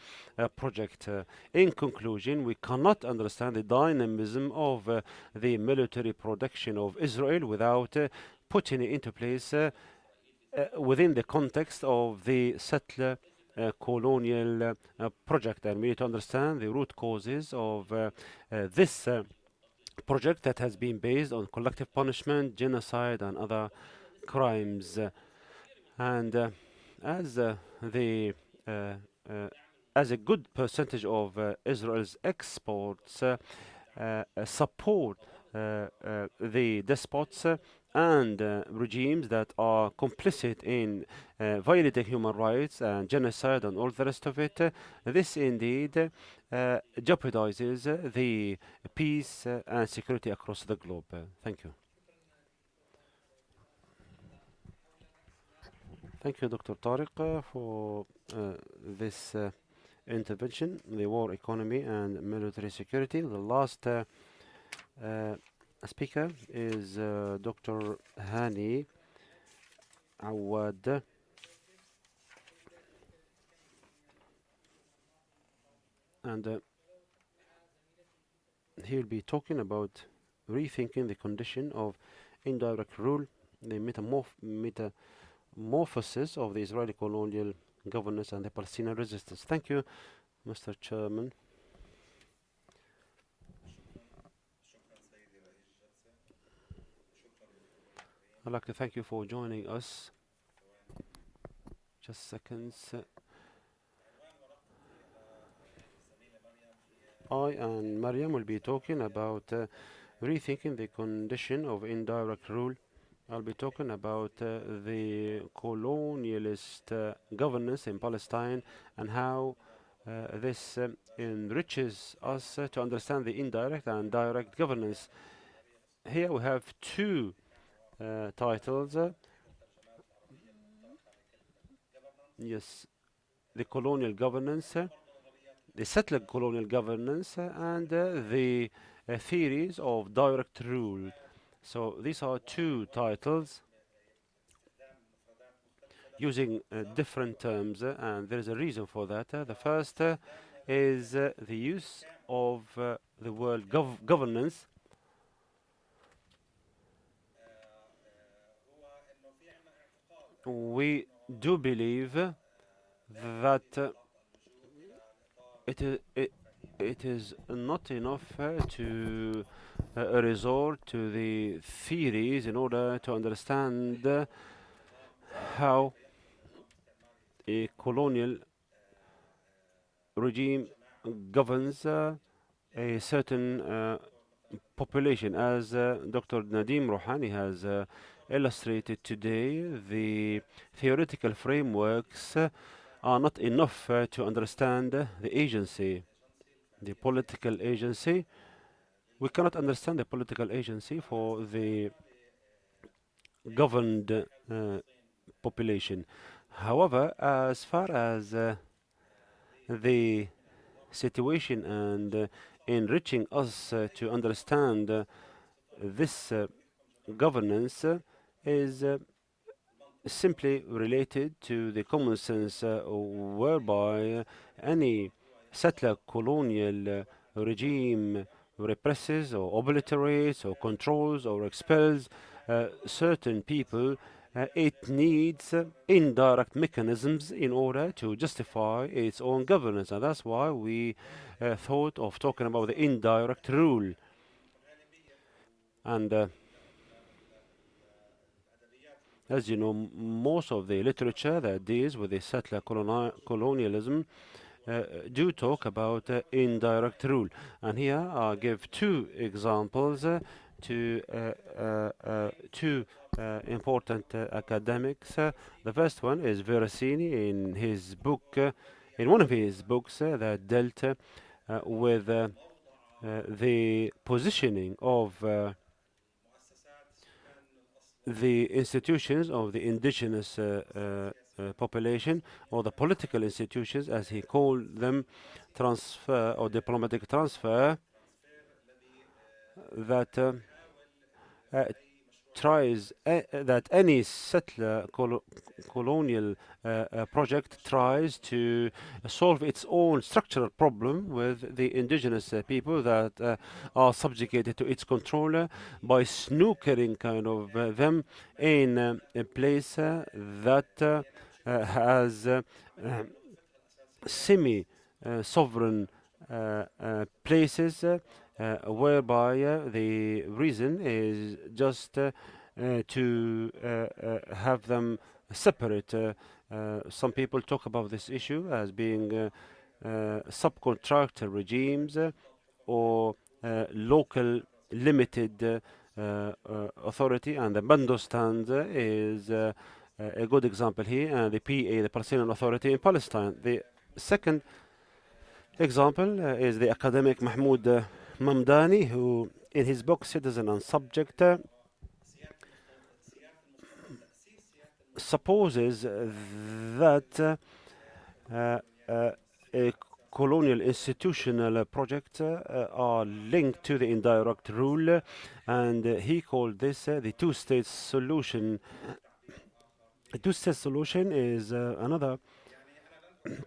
project. In conclusion, we cannot understand the dynamism of the military production of Israel without putting it into place within the context of the settler colonial project, and we need to understand the root causes of this project that has been based on collective punishment, genocide, and other crimes. And as the uh, as a good percentage of Israel's exports support the despots and regimes that are complicit in violating human rights and genocide and all the rest of it. This indeed jeopardizes the peace and security across the globe. Thank you. Thank you, Dr. Tariq, for this intervention, the war economy and military security. The last speaker is Dr. Hani Awad, and he'll be talking about rethinking the condition of indirect rule, the metamorphosis of the Israeli colonial governance and the Palestinian resistance. Thank you, Mr. Chairman. I'd like to thank you for joining us. Just seconds. I and Maryam will be talking about rethinking the condition of indirect rule. I'll be talking about the colonialist governance in Palestine and how this enriches us to understand the indirect and direct governance. Here we have two titles. Yes, the colonial governance, the settler colonial governance, and the theories of direct rule. So these are two titles using different terms, and there is a reason for that. The first is the use of the word governance. We do believe that it is not enough to resort to the theories in order to understand how a colonial regime governs a certain population. As Dr. Nadim Rouhani has illustrated today, the theoretical frameworks are not enough to understand the agency, the political agency. We cannot understand the political agency for the governed population. However, as far as the situation and enriching us to understand this governance is simply related to the common sense whereby any settler colonial regime represses or obliterates or controls or expels certain people. It needs indirect mechanisms in order to justify its own governance, and that's why we thought of talking about the indirect rule. And as you know, most of the literature that deals with the settler colonialism do talk about indirect rule. And here I'll give two examples to two important academics. The first one is Verasini in his book, in one of his books that dealt with the positioning of the institutions of the indigenous population, or the political institutions, as he called them, transfer or diplomatic transfer, that tries that any settler colonial project tries to solve its own structural problem with the indigenous people that are subjugated to its control by snookering kind of them in a place that has semi-sovereign places whereby the reason is just to have them separate. Some people talk about this issue as being subcontractor regimes or local limited authority, and the Bandostan is a good example here, and the PA, the Palestinian Authority in Palestine. The second example is the academic Mahmoud Mamdani, who in his book Citizen and Subject supposes that a colonial institutional project are linked to the indirect rule, and he called this the two-state solution. A two-state solution is another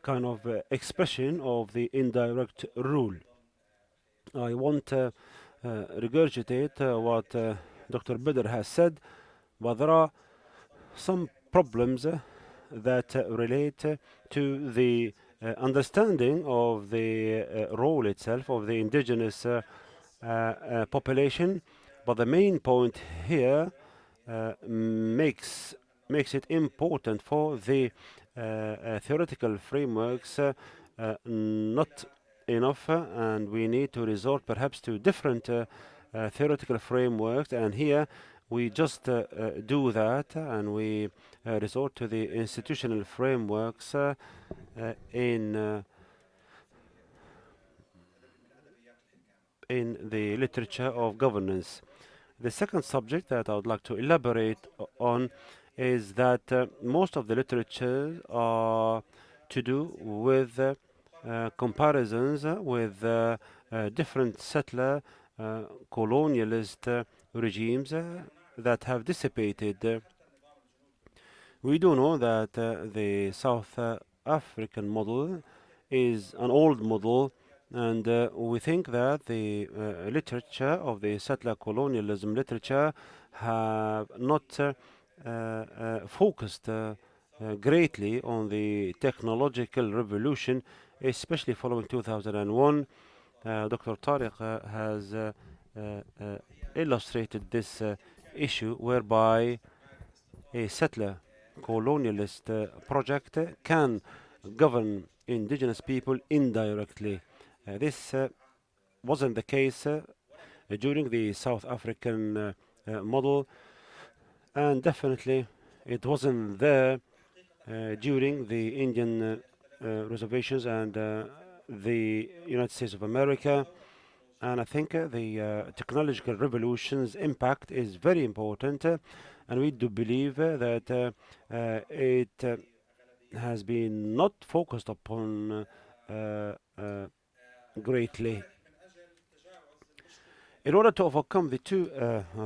kind of expression of the indirect rule. I want to regurgitate what Dr. Bader has said, but there are some problems that relate to the understanding of the role itself of the indigenous population. But the main point here makes it important for the theoretical frameworks not enough, and we need to resort perhaps to different theoretical frameworks. And here we just do that, and we resort to the institutional frameworks in the literature of governance. The second subject that I would like to elaborate on is that most of the literature are to do with comparisons with different settler colonialist regimes that have dissipated. We do know that the South African model is an old model, and we think that the literature of the settler colonialism literature have not focused greatly on the technological revolution, especially following 2001. Dr. Tariq has illustrated this issue, whereby a settler colonialist project can govern indigenous people indirectly. This wasn't the case during the South African model, and definitely it wasn't there during the Indian reservations and the United States of America. And I think the technological revolution's impact is very important, and we do believe that it has been not focused upon greatly. In order to overcome the two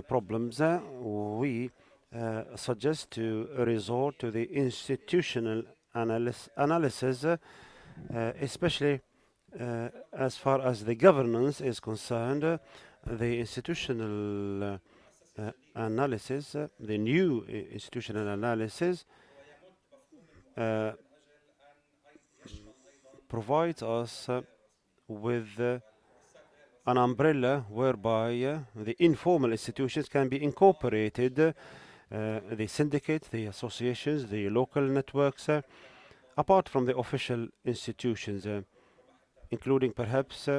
problems, we suggest to resort to the institutional analysis, especially as far as the governance is concerned. The institutional analysis, the new institutional analysis, provides us with an umbrella whereby the informal institutions can be incorporated, the syndicate, the associations, the local networks, apart from the official institutions, including perhaps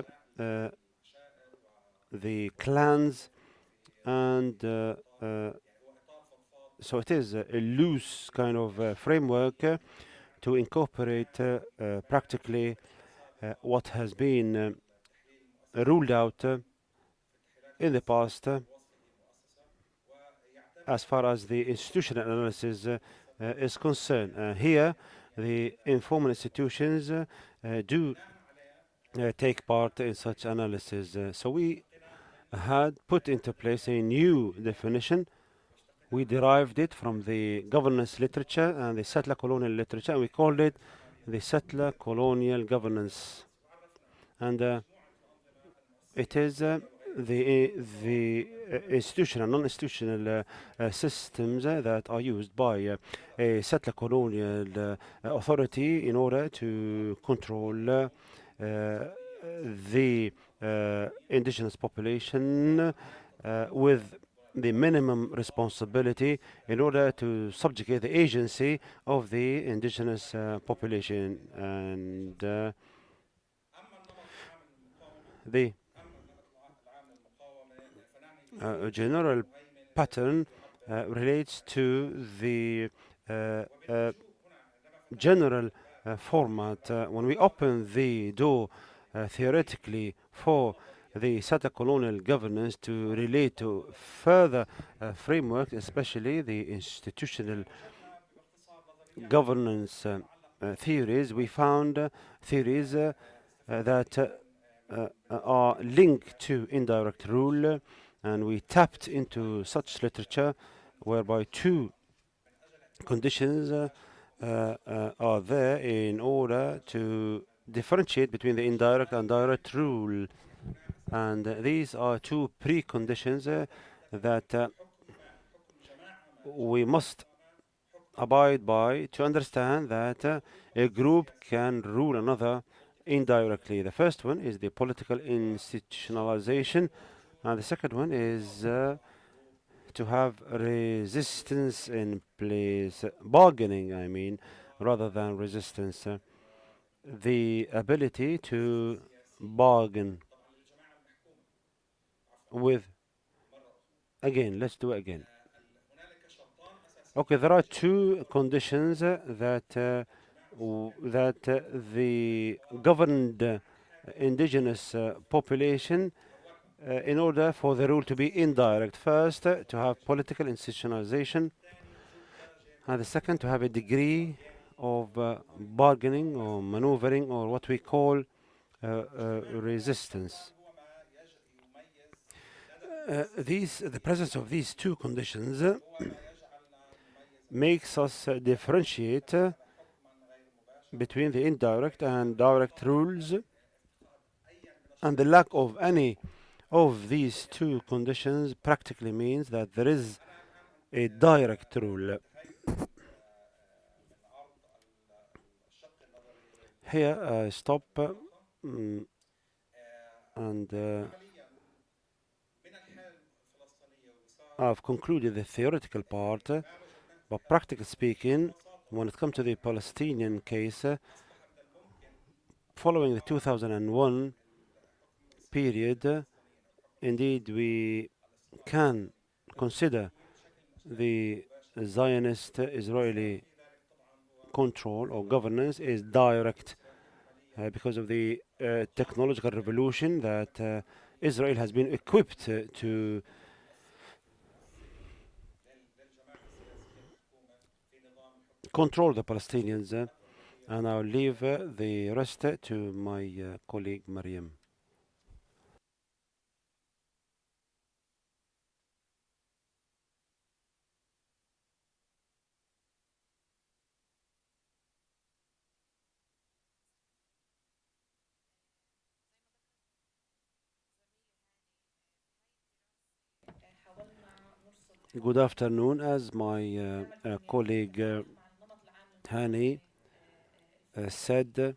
the clans, and so it is a loose kind of framework to incorporate practically what has been ruled out in the past as far as the institutional analysis is concerned. Here, the informal institutions do take part in such analysis. So we had put into place a new definition. We derived it from the governance literature and the settler colonial literature, and we called it the settler colonial governance. And it is the institutional, non-institutional systems that are used by a settler colonial authority in order to control the indigenous population with the minimum responsibility in order to subjugate the agency of the indigenous population. And the A general pattern relates to the general format. When we open the door theoretically for the set of colonial governance to relate to further framework, especially the institutional governance theories, we found theories that are linked to indirect rule, and we tapped into such literature whereby two conditions are there in order to differentiate between the indirect and direct rule. And these are two preconditions that we must abide by to understand that a group can rule another indirectly. The first one is the political institutionalization, and the second one is to have resistance in place, bargaining, I mean, rather than resistance. The ability to bargain with, again, let's do it again. Okay, there are two conditions that the governed indigenous population in order for the rule to be indirect. First, to have political institutionalization, and the second, to have a degree of bargaining or maneuvering or what we call resistance. The presence of these two conditions makes us differentiate between the indirect and direct rules, and the lack of any of these two conditions practically means that there is a direct rule. Here I stop and I've concluded the theoretical part, but practically speaking, when it comes to the Palestinian case, following the 2001 period, indeed we can consider the Zionist Israeli control or governance is direct because of the technological revolution that Israel has been equipped to control the Palestinians, and I'll leave the rest to my colleague Maryam. Good afternoon. As my colleague Hani said,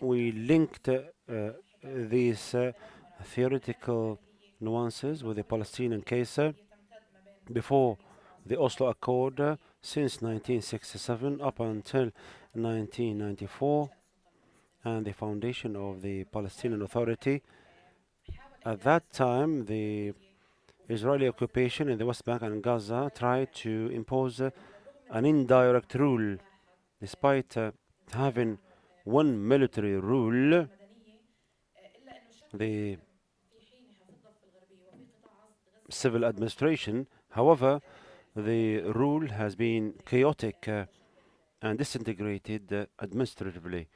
we linked these theoretical nuances with the Palestinian case before the Oslo Accord since 1967 up until 1994 and the foundation of the Palestinian Authority. At that time, the Israeli occupation in the West Bank and Gaza tried to impose an indirect rule despite having one military rule. The civil administration, however, the rule has been chaotic and disintegrated administratively.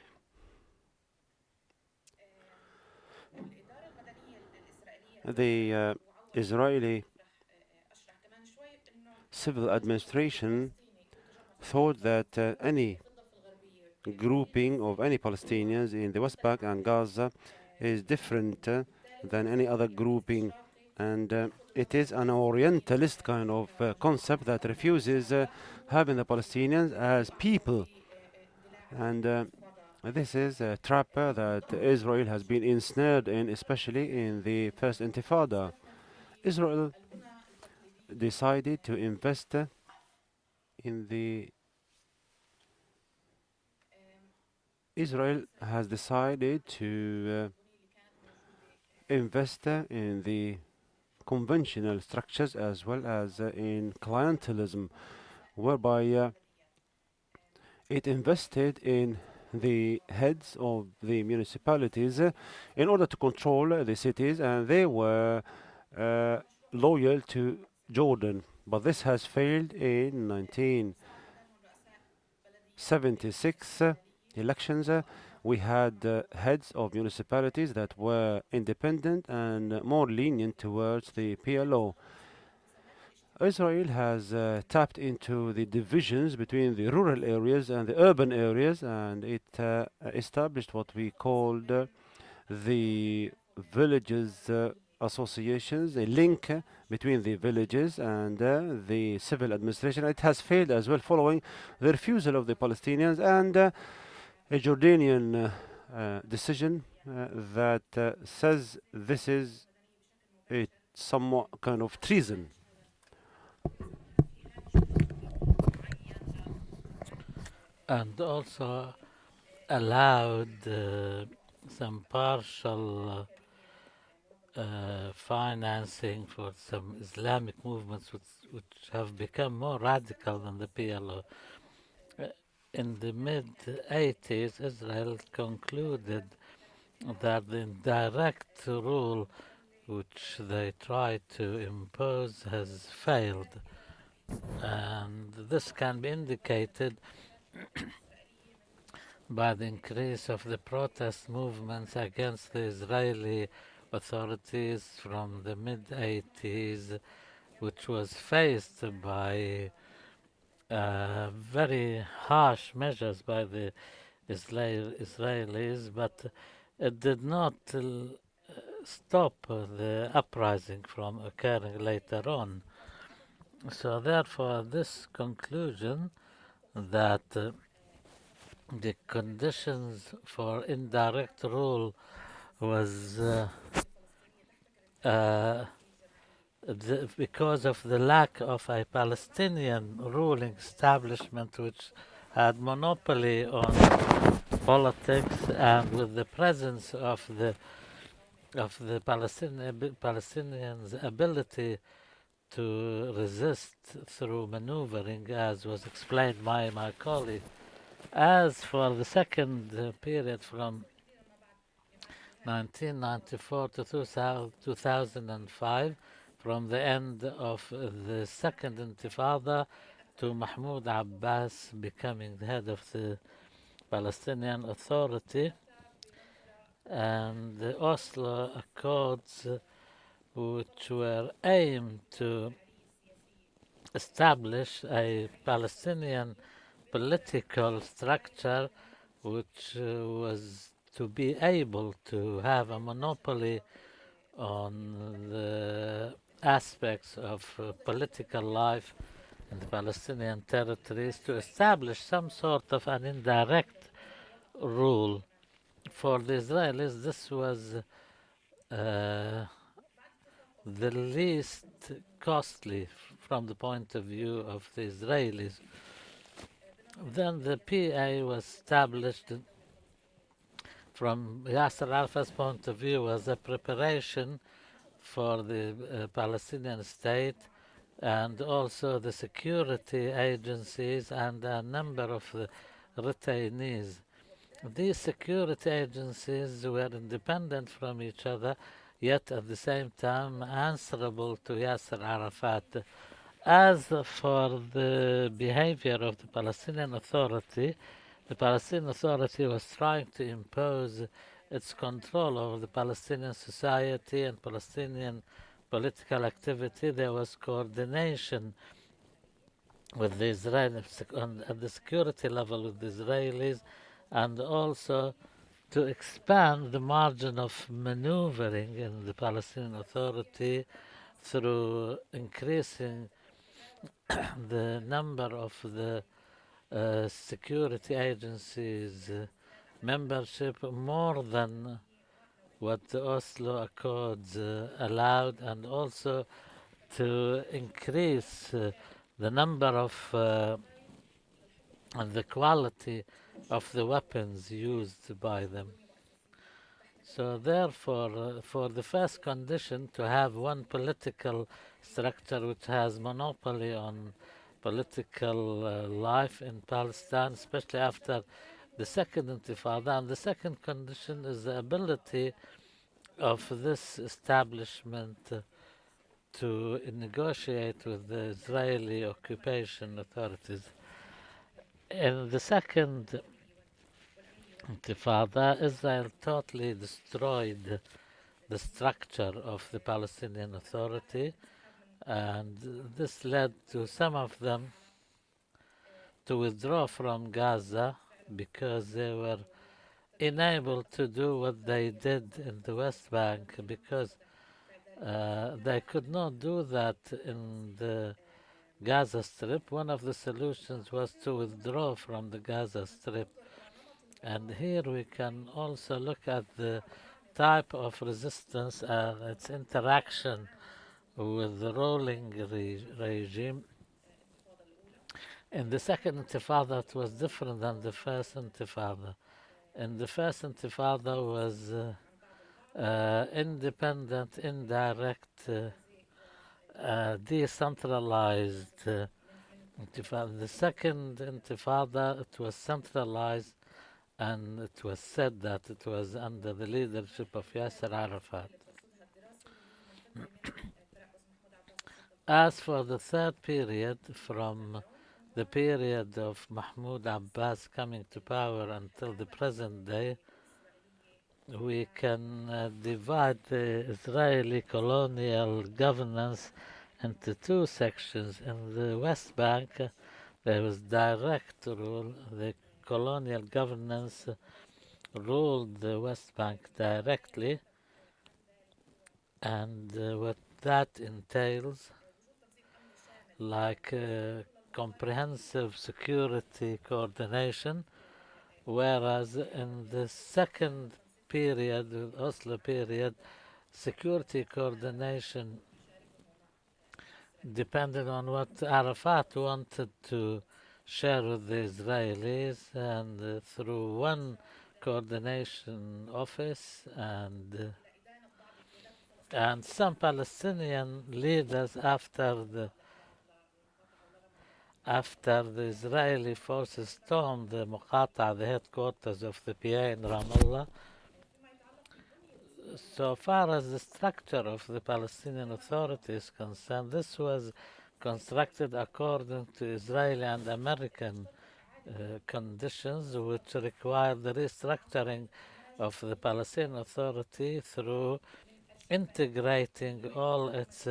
The Israeli civil administration thought that any grouping of any Palestinians in the West Bank and Gaza is different than any other grouping, and it is an Orientalist kind of concept that refuses having the Palestinians as people, and this is a trap that Israel has been ensnared in, especially in the First Intifada. Israel decided to invest in the Israel has decided to invest in the conventional structures as well as in clientelism, whereby it invested in the heads of the municipalities in order to control the cities, and they were uh, loyal to Jordan. But this has failed in 1976 elections. We had heads of municipalities that were independent and more lenient towards the PLO. Israel has tapped into the divisions between the rural areas and the urban areas, and it established what we called the villages associations, a link between the villages and the civil administration. It has failed as well following the refusal of the Palestinians and a Jordanian decision that says this is a somewhat kind of treason. And also allowed some partial financing for some Islamic movements which have become more radical than the PLO. Uh, In the mid 80s, Israel concluded that the direct rule which they tried to impose has failed. And this can be indicated by the increase of the protest movements against the Israeli authorities from the mid 80s, which was faced by very harsh measures by the Israelis, but it did not stop the uprising from occurring later on. So, therefore, this conclusion that the conditions for indirect rule was uh, because of the lack of a Palestinian ruling establishment which had monopoly on politics, and with the presence of the Palestinians' ability to resist through maneuvering, as was explained by my colleague. As for the second period from 1994 to 2005, from the end of the second Intifada to Mahmoud Abbas becoming the head of the Palestinian Authority, and the Oslo Accords, which were aimed to establish a Palestinian political structure which was to be able to have a monopoly on the aspects of political life in the Palestinian territories, to establish some sort of an indirect rule. For the Israelis, this was the least costly from the point of view of the Israelis. Then the PA was established from Yasser Arafat's point of view as a preparation for the Palestinian state, and also the security agencies and a number of the retainees. These security agencies were independent from each other, yet at the same time answerable to Yasser Arafat. As for the behavior of the Palestinian Authority, the Palestinian Authority was trying to impose its control over the Palestinian society and Palestinian political activity. There was coordination with the Israelis at the security level with the Israelis, and also to expand the margin of maneuvering in the Palestinian Authority through increasing the number of the security agencies membership more than what the Oslo Accords allowed, and also to increase the number of and the quality of the weapons used by them. So therefore, for the first condition to have one political structure which has monopoly on political life in Palestine, especially after the second Intifada, and the second condition is the ability of this establishment to negotiate with the Israeli occupation authorities. In the second Intifada, Israel totally destroyed the structure of the Palestinian Authority, and this led to some of them to withdraw from Gaza because they were unable to do what they did in the West Bank because they could not do that in the Gaza Strip. One of the solutions was to withdraw from the Gaza Strip. And here we can also look at the type of resistance and its interaction with the ruling regime. In the second Intifada, it was different than the first Intifada. In the first Intifada was independent, indirect, decentralized Intifada. The second Intifada, it was centralized, and it was said that it was under the leadership of Yasser Arafat. As for the third period, from the period of Mahmoud Abbas coming to power until the present day, we can divide the Israeli colonial governance into two sections. In the West Bank, there was direct rule. The colonial governance ruled the West Bank directly, and what that entails, like comprehensive security coordination, whereas in the second period, the Oslo period, security coordination depended on what Arafat wanted to share with the Israelis, and through one coordination office and some Palestinian leaders after the Israeli forces stormed the Muqata, the headquarters of the PA in Ramallah. So far as the structure of the Palestinian Authority is concerned, this was constructed according to Israeli and American conditions, which required the restructuring of the Palestinian Authority through integrating all its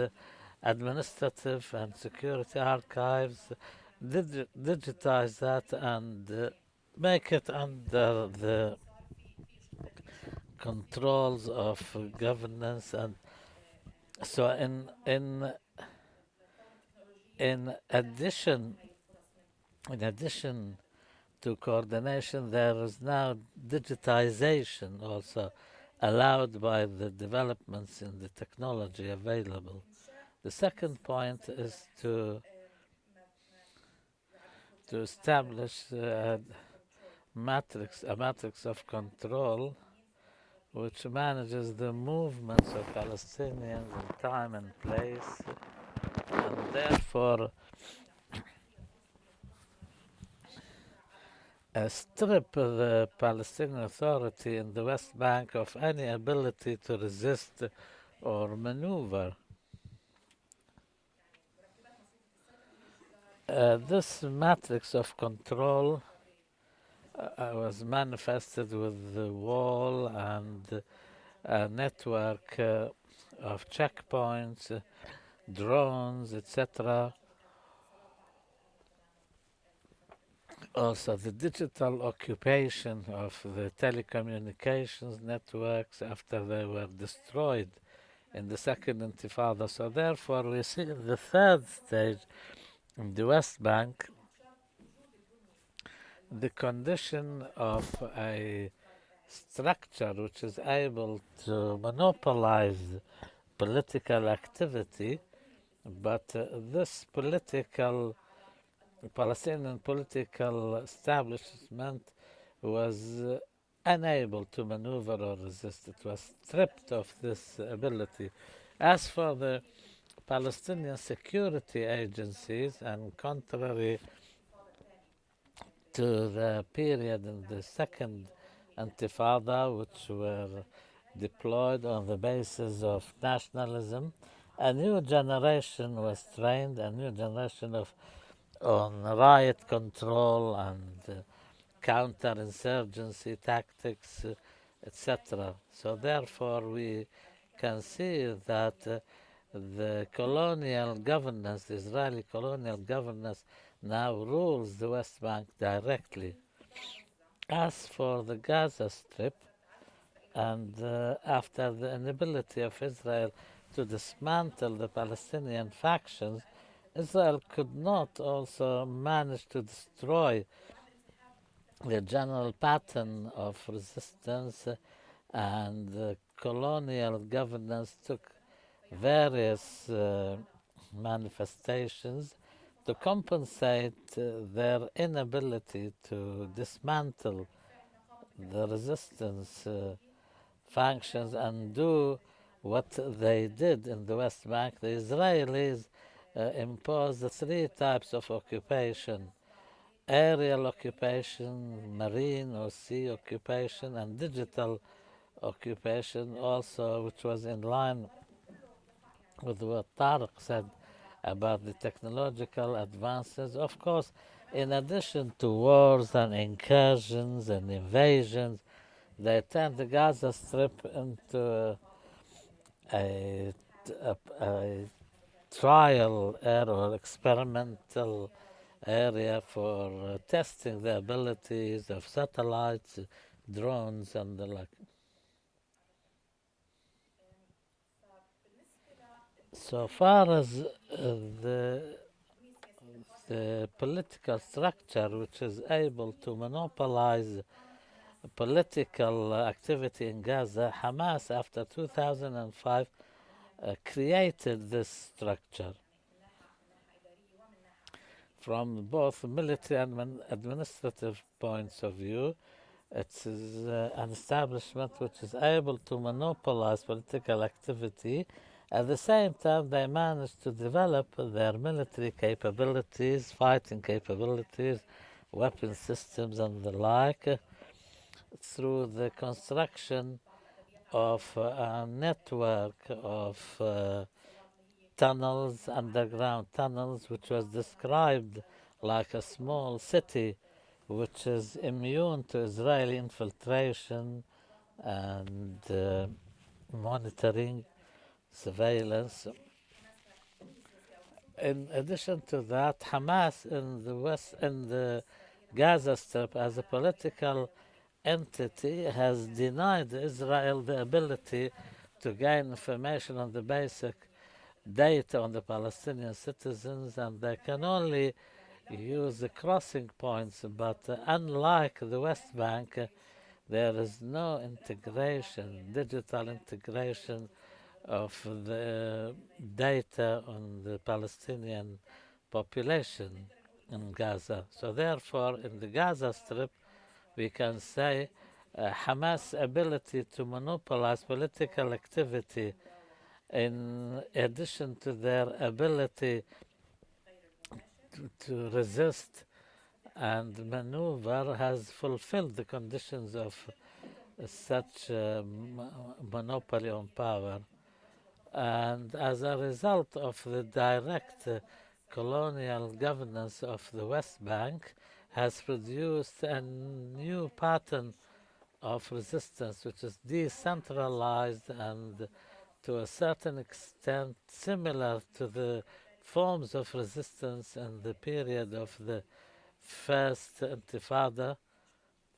administrative and security archives, digitize that, and make it under the controls of governance. And so in addition to coordination, there is now digitization also allowed by the developments in the technology available. The second point is to establish a matrix of control which manages the movements of Palestinians in time and place, and therefore strip the Palestinian Authority in the West Bank of any ability to resist or maneuver. This matrix of control was manifested with the wall and a network of checkpoints, drones, etc. Also, the digital occupation of the telecommunications networks after they were destroyed in the second Intifada. So therefore, we see in the third stage, in the West Bank, the condition of a structure which is able to monopolize political activity, but this Palestinian political establishment was unable to maneuver or resist. It was stripped of this ability. As for the Palestinian security agencies, and contrary to the period in the second Intifada, which were deployed on the basis of nationalism, a new generation was trained, a new generation of on riot control and counterinsurgency tactics, etc. So therefore, we can see that the colonial governance, the Israeli colonial governance, now rules the West Bank directly. As for the Gaza Strip, and after the inability of Israel to dismantle the Palestinian factions, Israel could not also manage to destroy the general pattern of resistance, and the colonial governance took various manifestations to compensate their inability to dismantle the resistance functions and do what they did in the West Bank. The Israelis imposed three types of occupation: aerial occupation, marine or sea occupation, and digital occupation also, which was in line with what Tariq said about the technological advances. Of course, in addition to wars and incursions and invasions, they turned the Gaza Strip into a, a trial or experimental area for testing the abilities of satellites, drones, and the like. So far as the the political structure which is able to monopolize political activity in Gaza, Hamas after 2005 created this structure from both military and administrative points of view. It is an establishment which is able to monopolize political activity. At the same time, they managed to develop their military capabilities, fighting capabilities, weapon systems, and the like through the construction of a network of tunnels, underground tunnels, which was described like a small city which is immune to Israeli infiltration and monitoring, surveillance. In addition to that, Hamas in the West, in the Gaza Strip, as a political entity, has denied Israel the ability to gain information on the basic data on the Palestinian citizens, and they can only use the crossing points. But unlike the West Bank, there is no integration, digital integration of the data on the Palestinian population in Gaza. So therefore, in the Gaza Strip, we can say Hamas' ability to monopolize political activity, in addition to their ability to resist and maneuver, has fulfilled the conditions of such monopoly on power. And as a result of the direct colonial governance of the West Bank, has produced a new pattern of resistance which is decentralized and to a certain extent similar to the forms of resistance in the period of the first Intifada.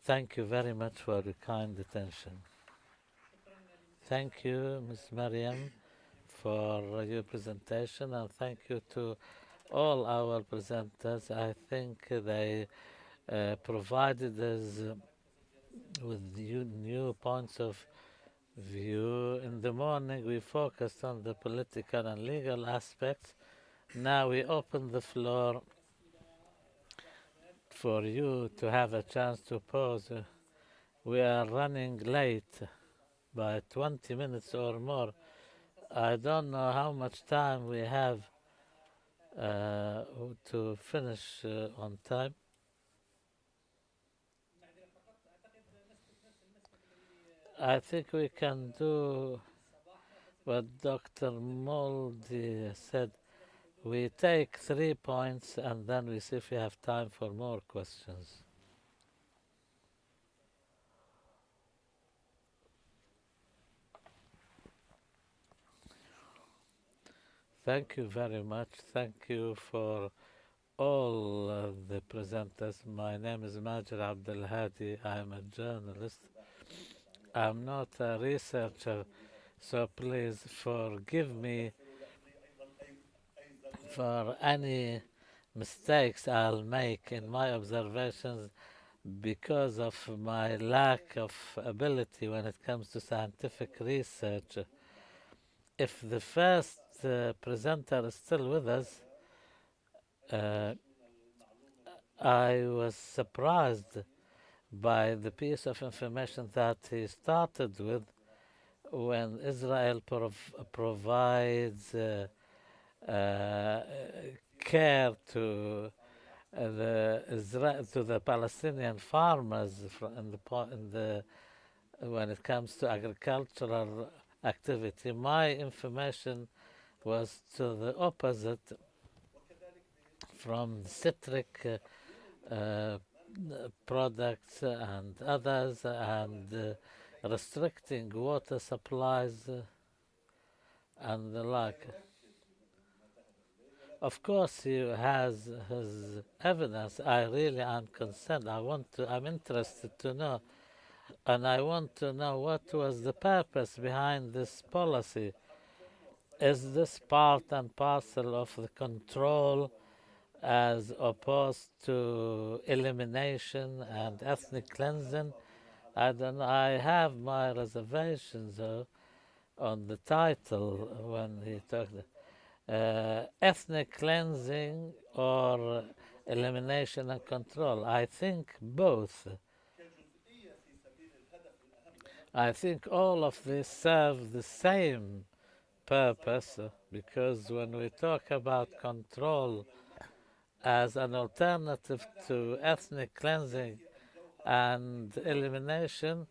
Thank you very much for your kind attention. Thank you, Ms. Maryam, for your presentation, and thank you to all our presenters. I think they provided us with new points of view. In the morning, we focused on the political and legal aspects. Now we open the floor for you to have a chance to pose We are running late by 20 minutes or more. I don't know how much time we have uh, to finish on time. I think we can do what Dr. Moldy said. We take 3 points and then we see if we have time for more questions. Thank you very much. Thank you for all the presenters. My name is Majid Abdel Hadi. I'm a journalist. I'm not a researcher, so please forgive me for any mistakes I'll make in my observations because of my lack of ability when it comes to scientific research. If the first presenter is still with us, uh, I was surprised by the piece of information that he started with when Israel provides uh, care to to the Palestinian farmers in the when it comes to agricultural activity. My information was to the opposite, from citric products and others, and restricting water supplies and the like. Of course, he has his evidence. I really am concerned. I'm interested to know, and I want to know what was the purpose behind this policy. Is this part and parcel of the control as opposed to elimination and ethnic cleansing? I don't know. I have my reservations on the title when he talked ethnic cleansing or elimination and control. I think both. I think all of these serve the same purpose because when we talk about control as an alternative to ethnic cleansing and elimination,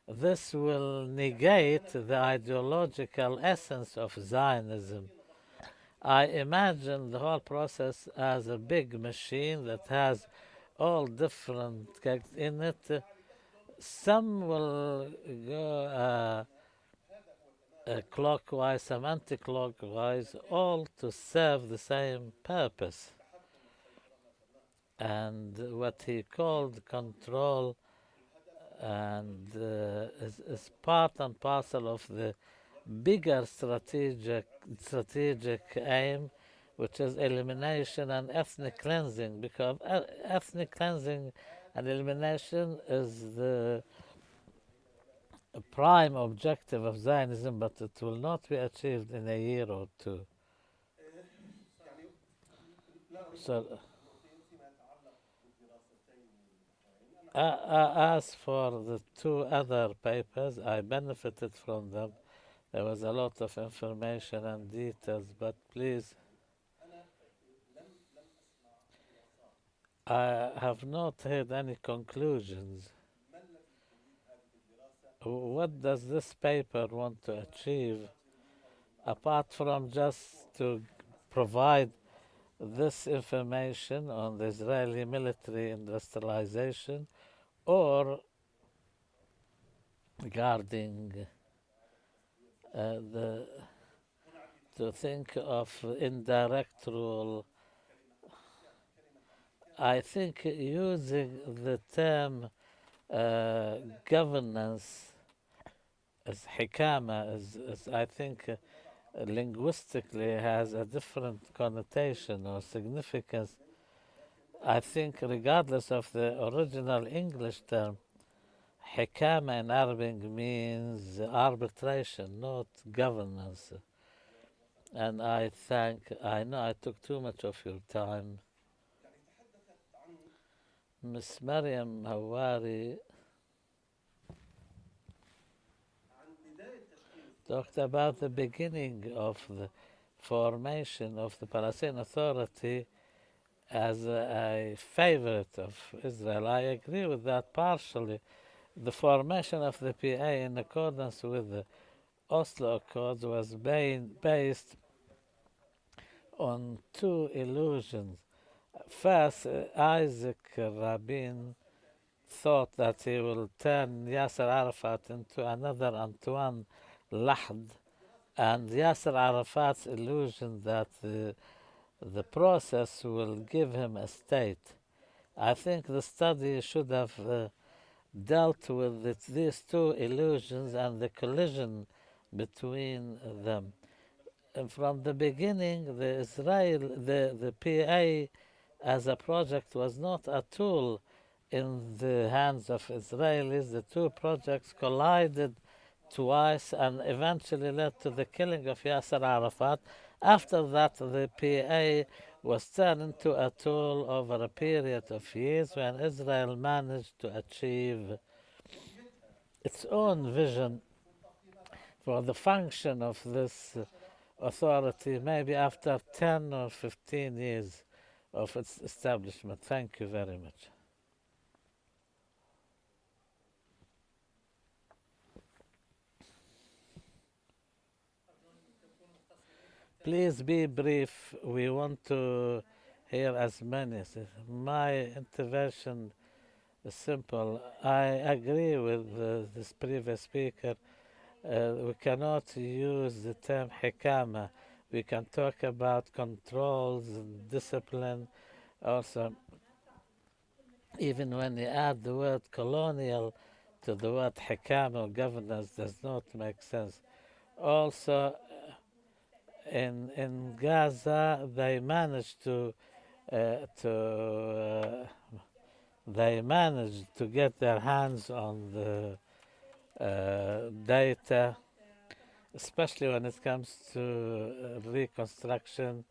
this will negate the ideological essence of Zionism. I imagine the whole process as a big machine that has all different gags in it. Some will go clockwise, some anti-clockwise, all to serve the same purpose. And what he called control and is part and parcel of the bigger strategic aim, which is elimination and ethnic cleansing, because ethnic cleansing and elimination is the prime objective of Zionism, but it will not be achieved in a year or two. So, as for the two other papers, I benefited from them. There was a lot of information and details, but please, I have not heard any conclusions. What does this paper want to achieve apart from just to provide this information on the Israeli military industrialization, or regarding the to think of indirect rule? I think using the term governance as hikama is I think linguistically has a different connotation or significance. I think regardless of the original English term, hikama in Arabic means arbitration, not governance. And I know I took too much of your time. Miss Maryam Hawari talked about the beginning of the formation of the Palestinian Authority as a favorite of Israel. I agree with that partially. The formation of the PA in accordance with the Oslo Accords was based on two illusions. First, Isaac Rabin thought that he will turn Yasser Arafat into another Antoine Lahd, and Yasser Arafat's illusion that the process will give him a state. I think the study should have dealt with these two illusions and the collision between them. And from the beginning, the PA as a project was not a tool in the hands of Israelis. The two projects collided twice and eventually led to the killing of Yasser Arafat. After that, the PA was turned into a tool over a period of years when Israel managed to achieve its own vision for the function of this authority, maybe after 10 or 15 years of its establishment. Thank you very much. Please be brief. We want to hear as many. My intervention is simple. I agree with this previous speaker. We cannot use the term hikama. We can talk about controls and discipline. Also, even when you add the word colonial to the word hikama or governance, does not make sense. Also, in Gaza, they managed to get their hands on the data, especially when it comes to reconstruction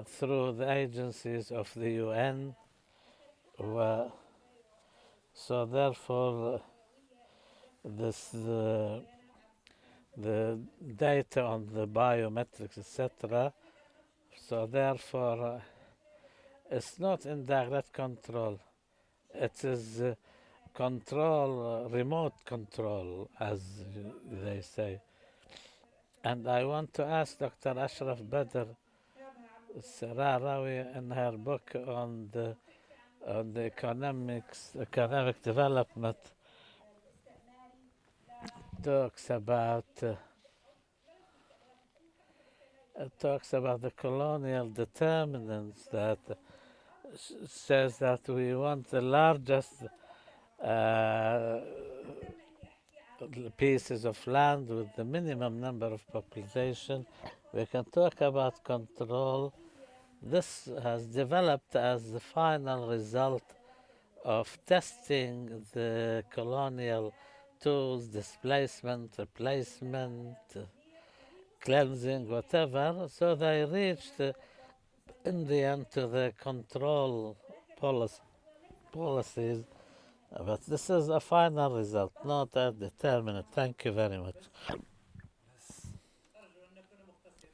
through the agencies of the UN. So therefore, this the data on the biometrics, etc. So therefore, it's not in direct control. It is control, remote control, as they say. And I want to ask Dr. Ashraf Bader Sararawi in her book on the economic development talks about the colonial determinants that says that we want the largest pieces of land with the minimum number of population. We can talk about control. This has developed as the final result of testing the colonial tools, displacement, replacement, cleansing, whatever. So they reached in the end to the control policies. But this is a final result, not a determinant. Thank you very much.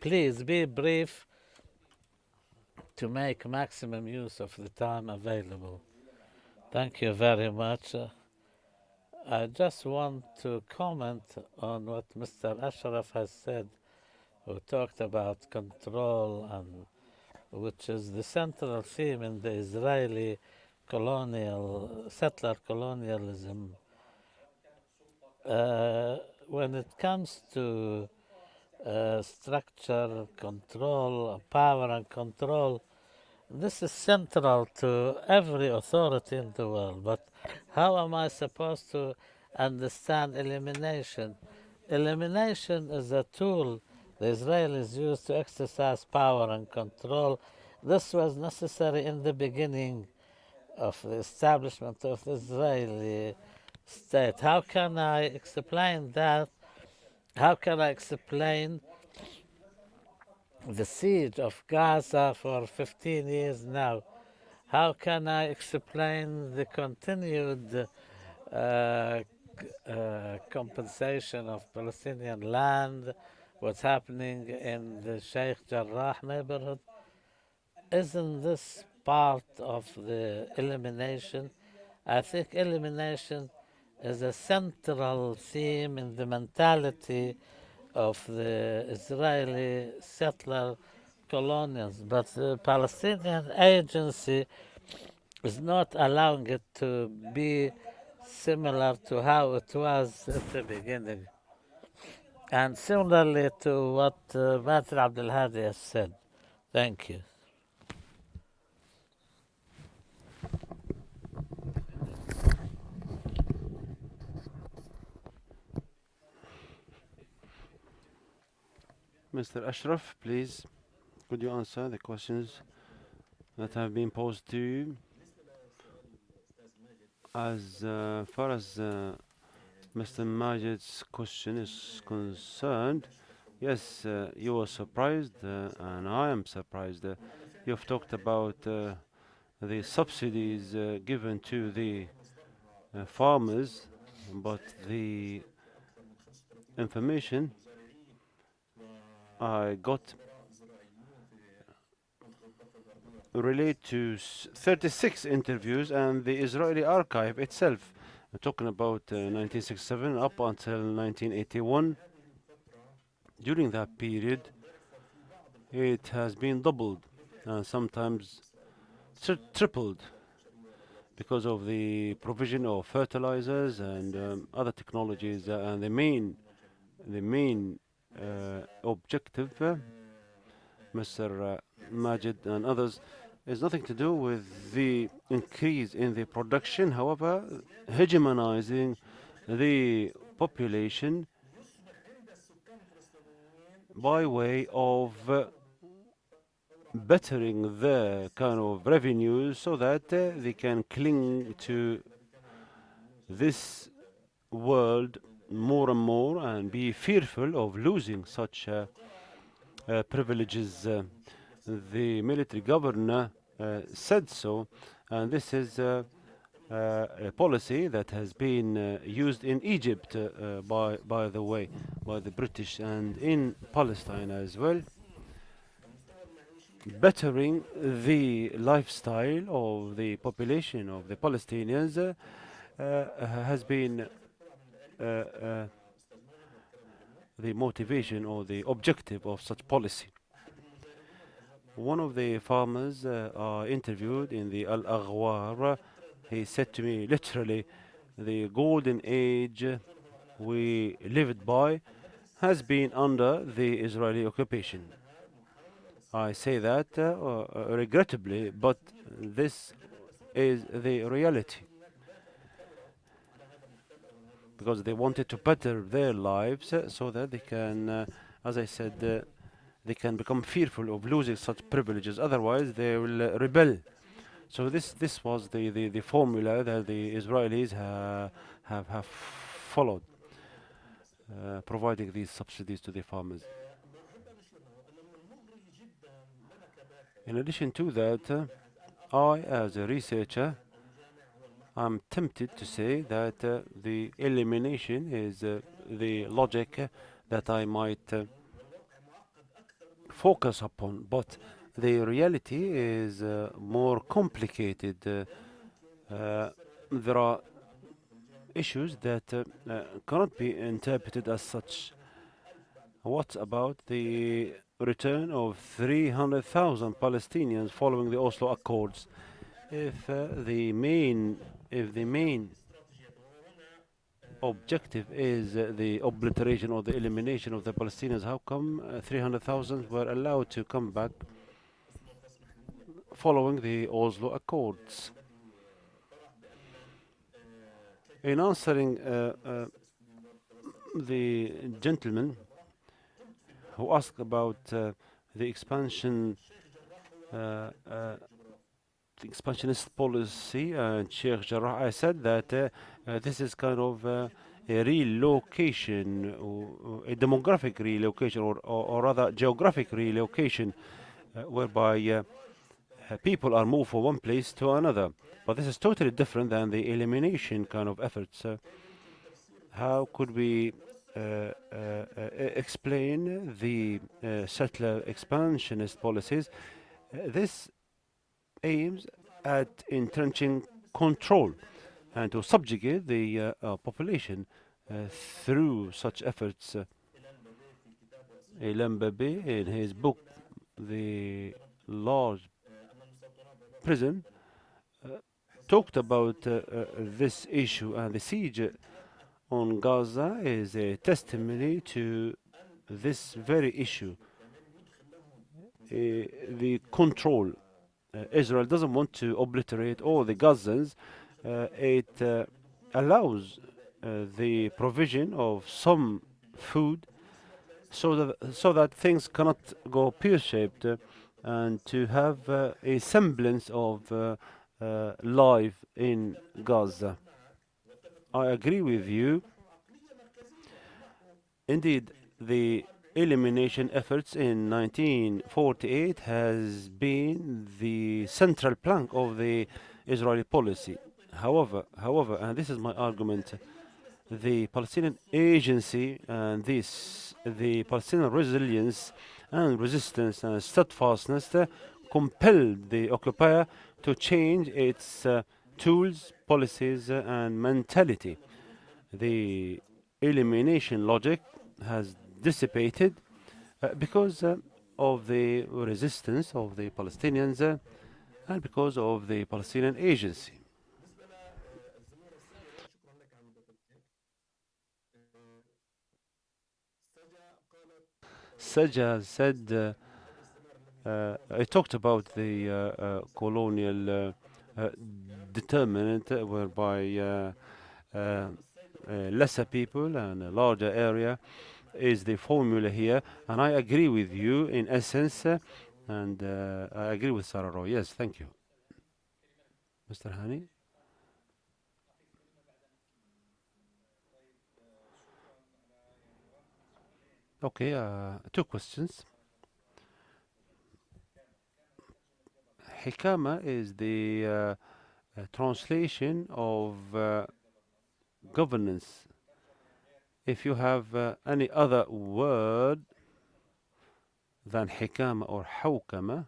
Please be brief to make maximum use of the time available. Thank you very much. I just want to comment on what Mr. Ashraf has said, who talked about control, and which is the central theme in the Israeli settler colonialism. When it comes to structure, control, power and control, this is central to every authority in the world. But how am I supposed to understand elimination? Elimination is a tool the Israelis used to exercise power and control. This was necessary in the beginning of the establishment of the Israeli state. How can I explain that? How can I explain the siege of Gaza for 15 years now? How can I explain the continued compensation of Palestinian land, what's happening in the Sheikh Jarrah neighborhood. Isn't this part of the elimination? I think elimination is a central theme in the mentality of the Israeli settler colonials, but the Palestinian agency is not allowing it to be similar to how it was at the beginning. And similarly to what Matir Abdel Hadi has said. Thank you. Mr. Ashraf, please, could you answer the questions that have been posed to you? As far as Mr. Majid's question is concerned, yes, you were surprised, and I am surprised. You've talked about the subsidies given to the farmers, but the information I got relate to 36 interviews and the Israeli archive itself. We're talking about 1967 up until 1981. During that period, it has been doubled, sometimes tripled, because of the provision of fertilizers and other technologies. And the main objective, Mr. Majid and others, is nothing to do with the increase in the production, however, hegemonizing the population by way of bettering the kind of revenues so that they can cling to this world more and more and be fearful of losing such privileges. The military governor said so, and this is a policy that has been used in Egypt, by the way, by the British, and in Palestine as well, bettering the lifestyle of the population of the Palestinians has been the motivation or the objective of such policy. One of the farmers interviewed in the Al-Aghwar, he said to me literally, the golden age we lived by has been under the Israeli occupation. I say that regrettably, but this is the reality. Because they wanted to better their lives so that they can, as I said, they can become fearful of losing such privileges. Otherwise, they will rebel. So this was the formula that the Israelis have followed, providing these subsidies to the farmers. In addition to that, I, as a researcher, I'm tempted to say that the elimination is the logic that I might focus upon, but the reality is more complicated. There are issues that cannot be interpreted as such. What about the return of 300,000 Palestinians following the Oslo Accords? If the main objective is the obliteration or the elimination of the Palestinians, how come 300,000 were allowed to come back following the Oslo Accords? In answering the gentleman who asked about the expansionist policy and Sheikh Jarrah, I said that this is kind of a relocation, or a demographic relocation, or rather geographic relocation, whereby people are moved from one place to another. But this is totally different than the elimination kind of efforts. how could we explain the settler expansionist policies? This aims at entrenching control and to subjugate the population through such efforts. Ilan Babe, in his book, The Large Prison, talked about this issue, and the siege on Gaza is a testimony to this very issue. The control. Israel doesn't want to obliterate all the Gazans. It allows the provision of some food so that things cannot go pear-shaped and to have a semblance of life in Gaza. I agree with you. Indeed, the elimination efforts in 1948 has been the central plank of the Israeli policy. However, and this is my argument, the Palestinian agency and the Palestinian resilience and resistance and steadfastness compelled the occupier to change its tools, policies, and mentality. The elimination logic has dissipated because of the resistance of the Palestinians and because of the Palestinian agency. Saja said, I talked about the colonial determinant whereby lesser people and a larger area is the formula here, and I agree with you in essence, and I agree with Sarah Roy. Yes, thank you. Mr. Hani? Okay, two questions. Hikama is the translation of governance. If you have any other word than hikama or hawkama,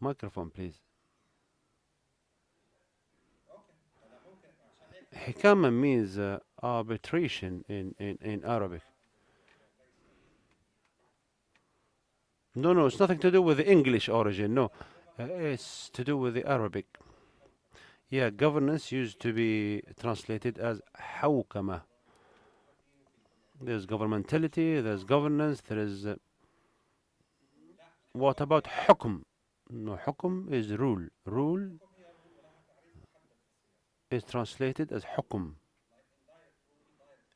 microphone please. Hikama means arbitration in Arabic. No, it's nothing to do with the English origin, no. It's to do with the Arabic. Yeah, governance used to be translated as hawkama. There's governmentality, there's governance, there is... what about hukm? No, hukm is rule. Rule is translated as hukm.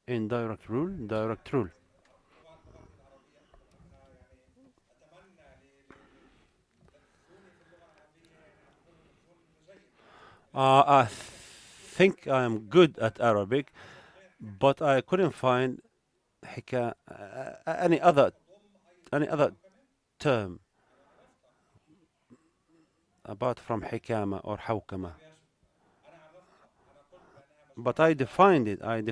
Indirect rule, direct rule. I think I am good at Arabic, but I couldn't find any other term apart from hikama or hawkama. But I defined it. I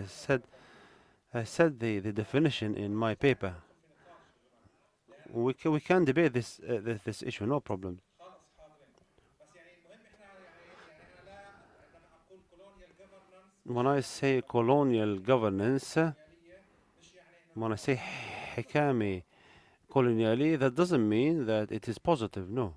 said the definition in my paper. We can debate this issue, no problem. When I say colonial governance, when I say hikami colonially, that doesn't mean that it is positive, no.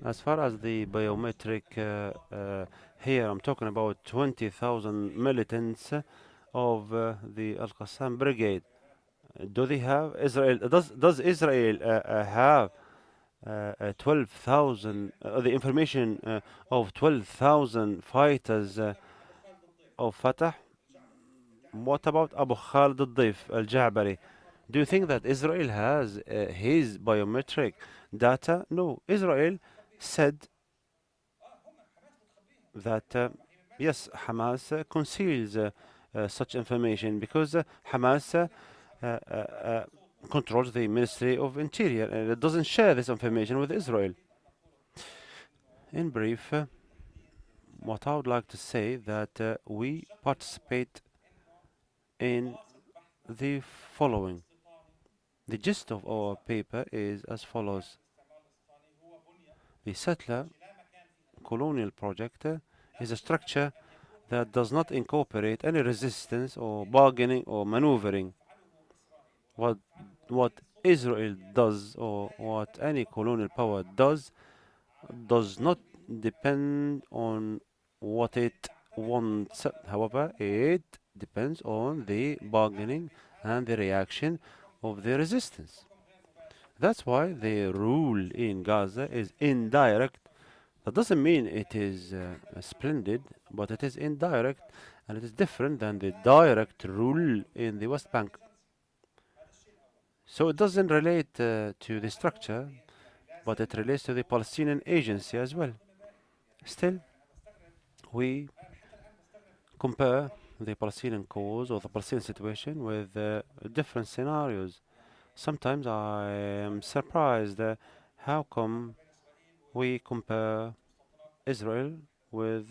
As far as the biometric, here I'm talking about 20,000 militants of the Al-Qassam Brigade. Do they have Israel? Does Israel have 12,000? The information of 12,000 fighters of Fatah? What about Abu Khalid al-Dif al-Ja'bari? Do you think that Israel has his biometric data? No. Israel said that yes, Hamas conceals such information because Hamas controls the Ministry of Interior and it doesn't share this information with Israel. In brief, what I would like to say that we participate in the following. The gist of our paper is as follows. The settler colonial project is a structure that does not incorporate any resistance or bargaining or maneuvering. What, what Israel does or what any colonial power does not depend on what it wants. However, it depends on the bargaining and the reaction of the resistance. That's why the rule in Gaza is indirect. That doesn't mean it is splendid, but it is indirect and it is different than the direct rule in the West Bank. So it doesn't relate to the structure, but it relates to the Palestinian agency as well. Still, we compare the Palestinian cause or the Palestinian situation with different scenarios. Sometimes I am surprised how come we compare Israel with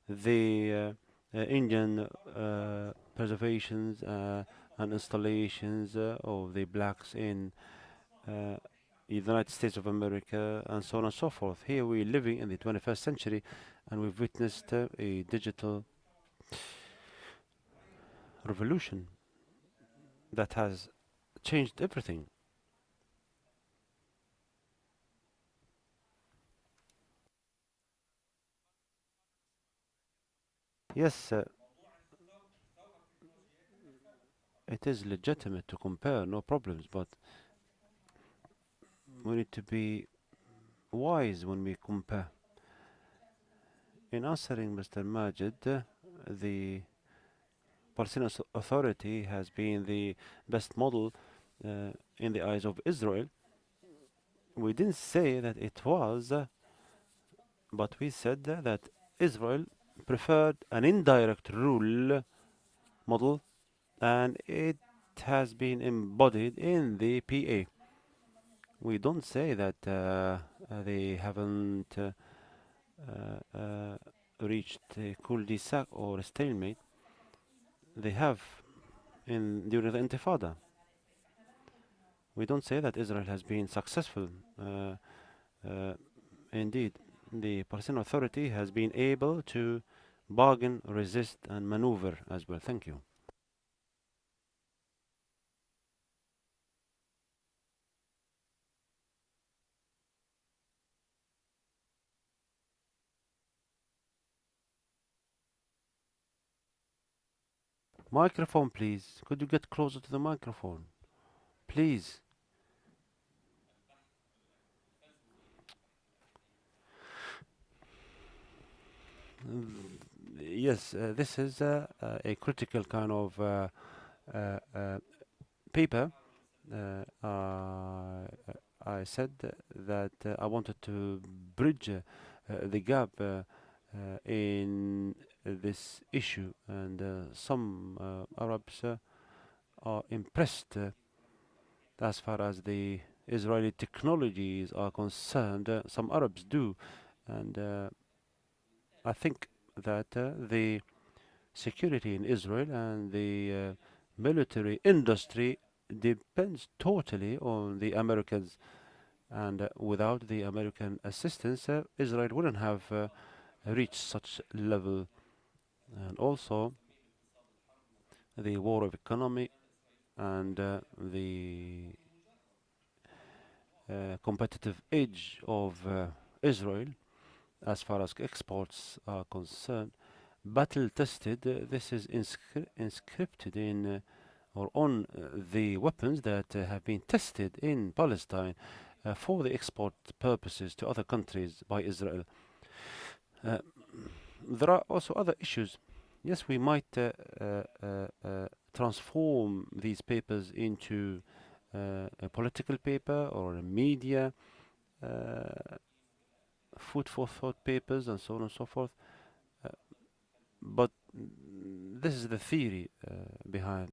the Indian preservations and installations of the blacks in the United States of America and so on and so forth. Here we're living in the 21st century and we've witnessed a digital revolution that has changed everything. Yes, it is legitimate to compare, no problems, but we need to be wise when we compare. In answering Mr. Majid, the Palestinian Authority has been the best model in the eyes of Israel. We didn't say that it was, but we said that Israel preferred an indirect rule model and it has been embodied in the PA. We don't say that they haven't reached a cul-de-sac or a stalemate. They have during the Intifada. We don't say that Israel has been successful. Uh, Indeed, the Palestinian Authority has been able to bargain, resist, and maneuver as well. Thank you. Microphone, please. Could you get closer to the microphone? Please. Yes, this is a critical kind of paper. I said that I wanted to bridge the gap in this issue, and some Arabs are impressed as far as the Israeli technologies are concerned. Some Arabs do, and I think that the security in Israel and the military industry depends totally on the Americans. And without the American assistance, Israel wouldn't have reached such level. And also, the war of economy and the competitive edge of Israel as far as exports are concerned, battle tested. This is inscripted in or on the weapons that have been tested in Palestine for the export purposes to other countries by Israel. Uh, there are also other issues. Yes, we might transform these papers into a political paper or a media, food for thought papers, and so on and so forth. but this is the theory behind.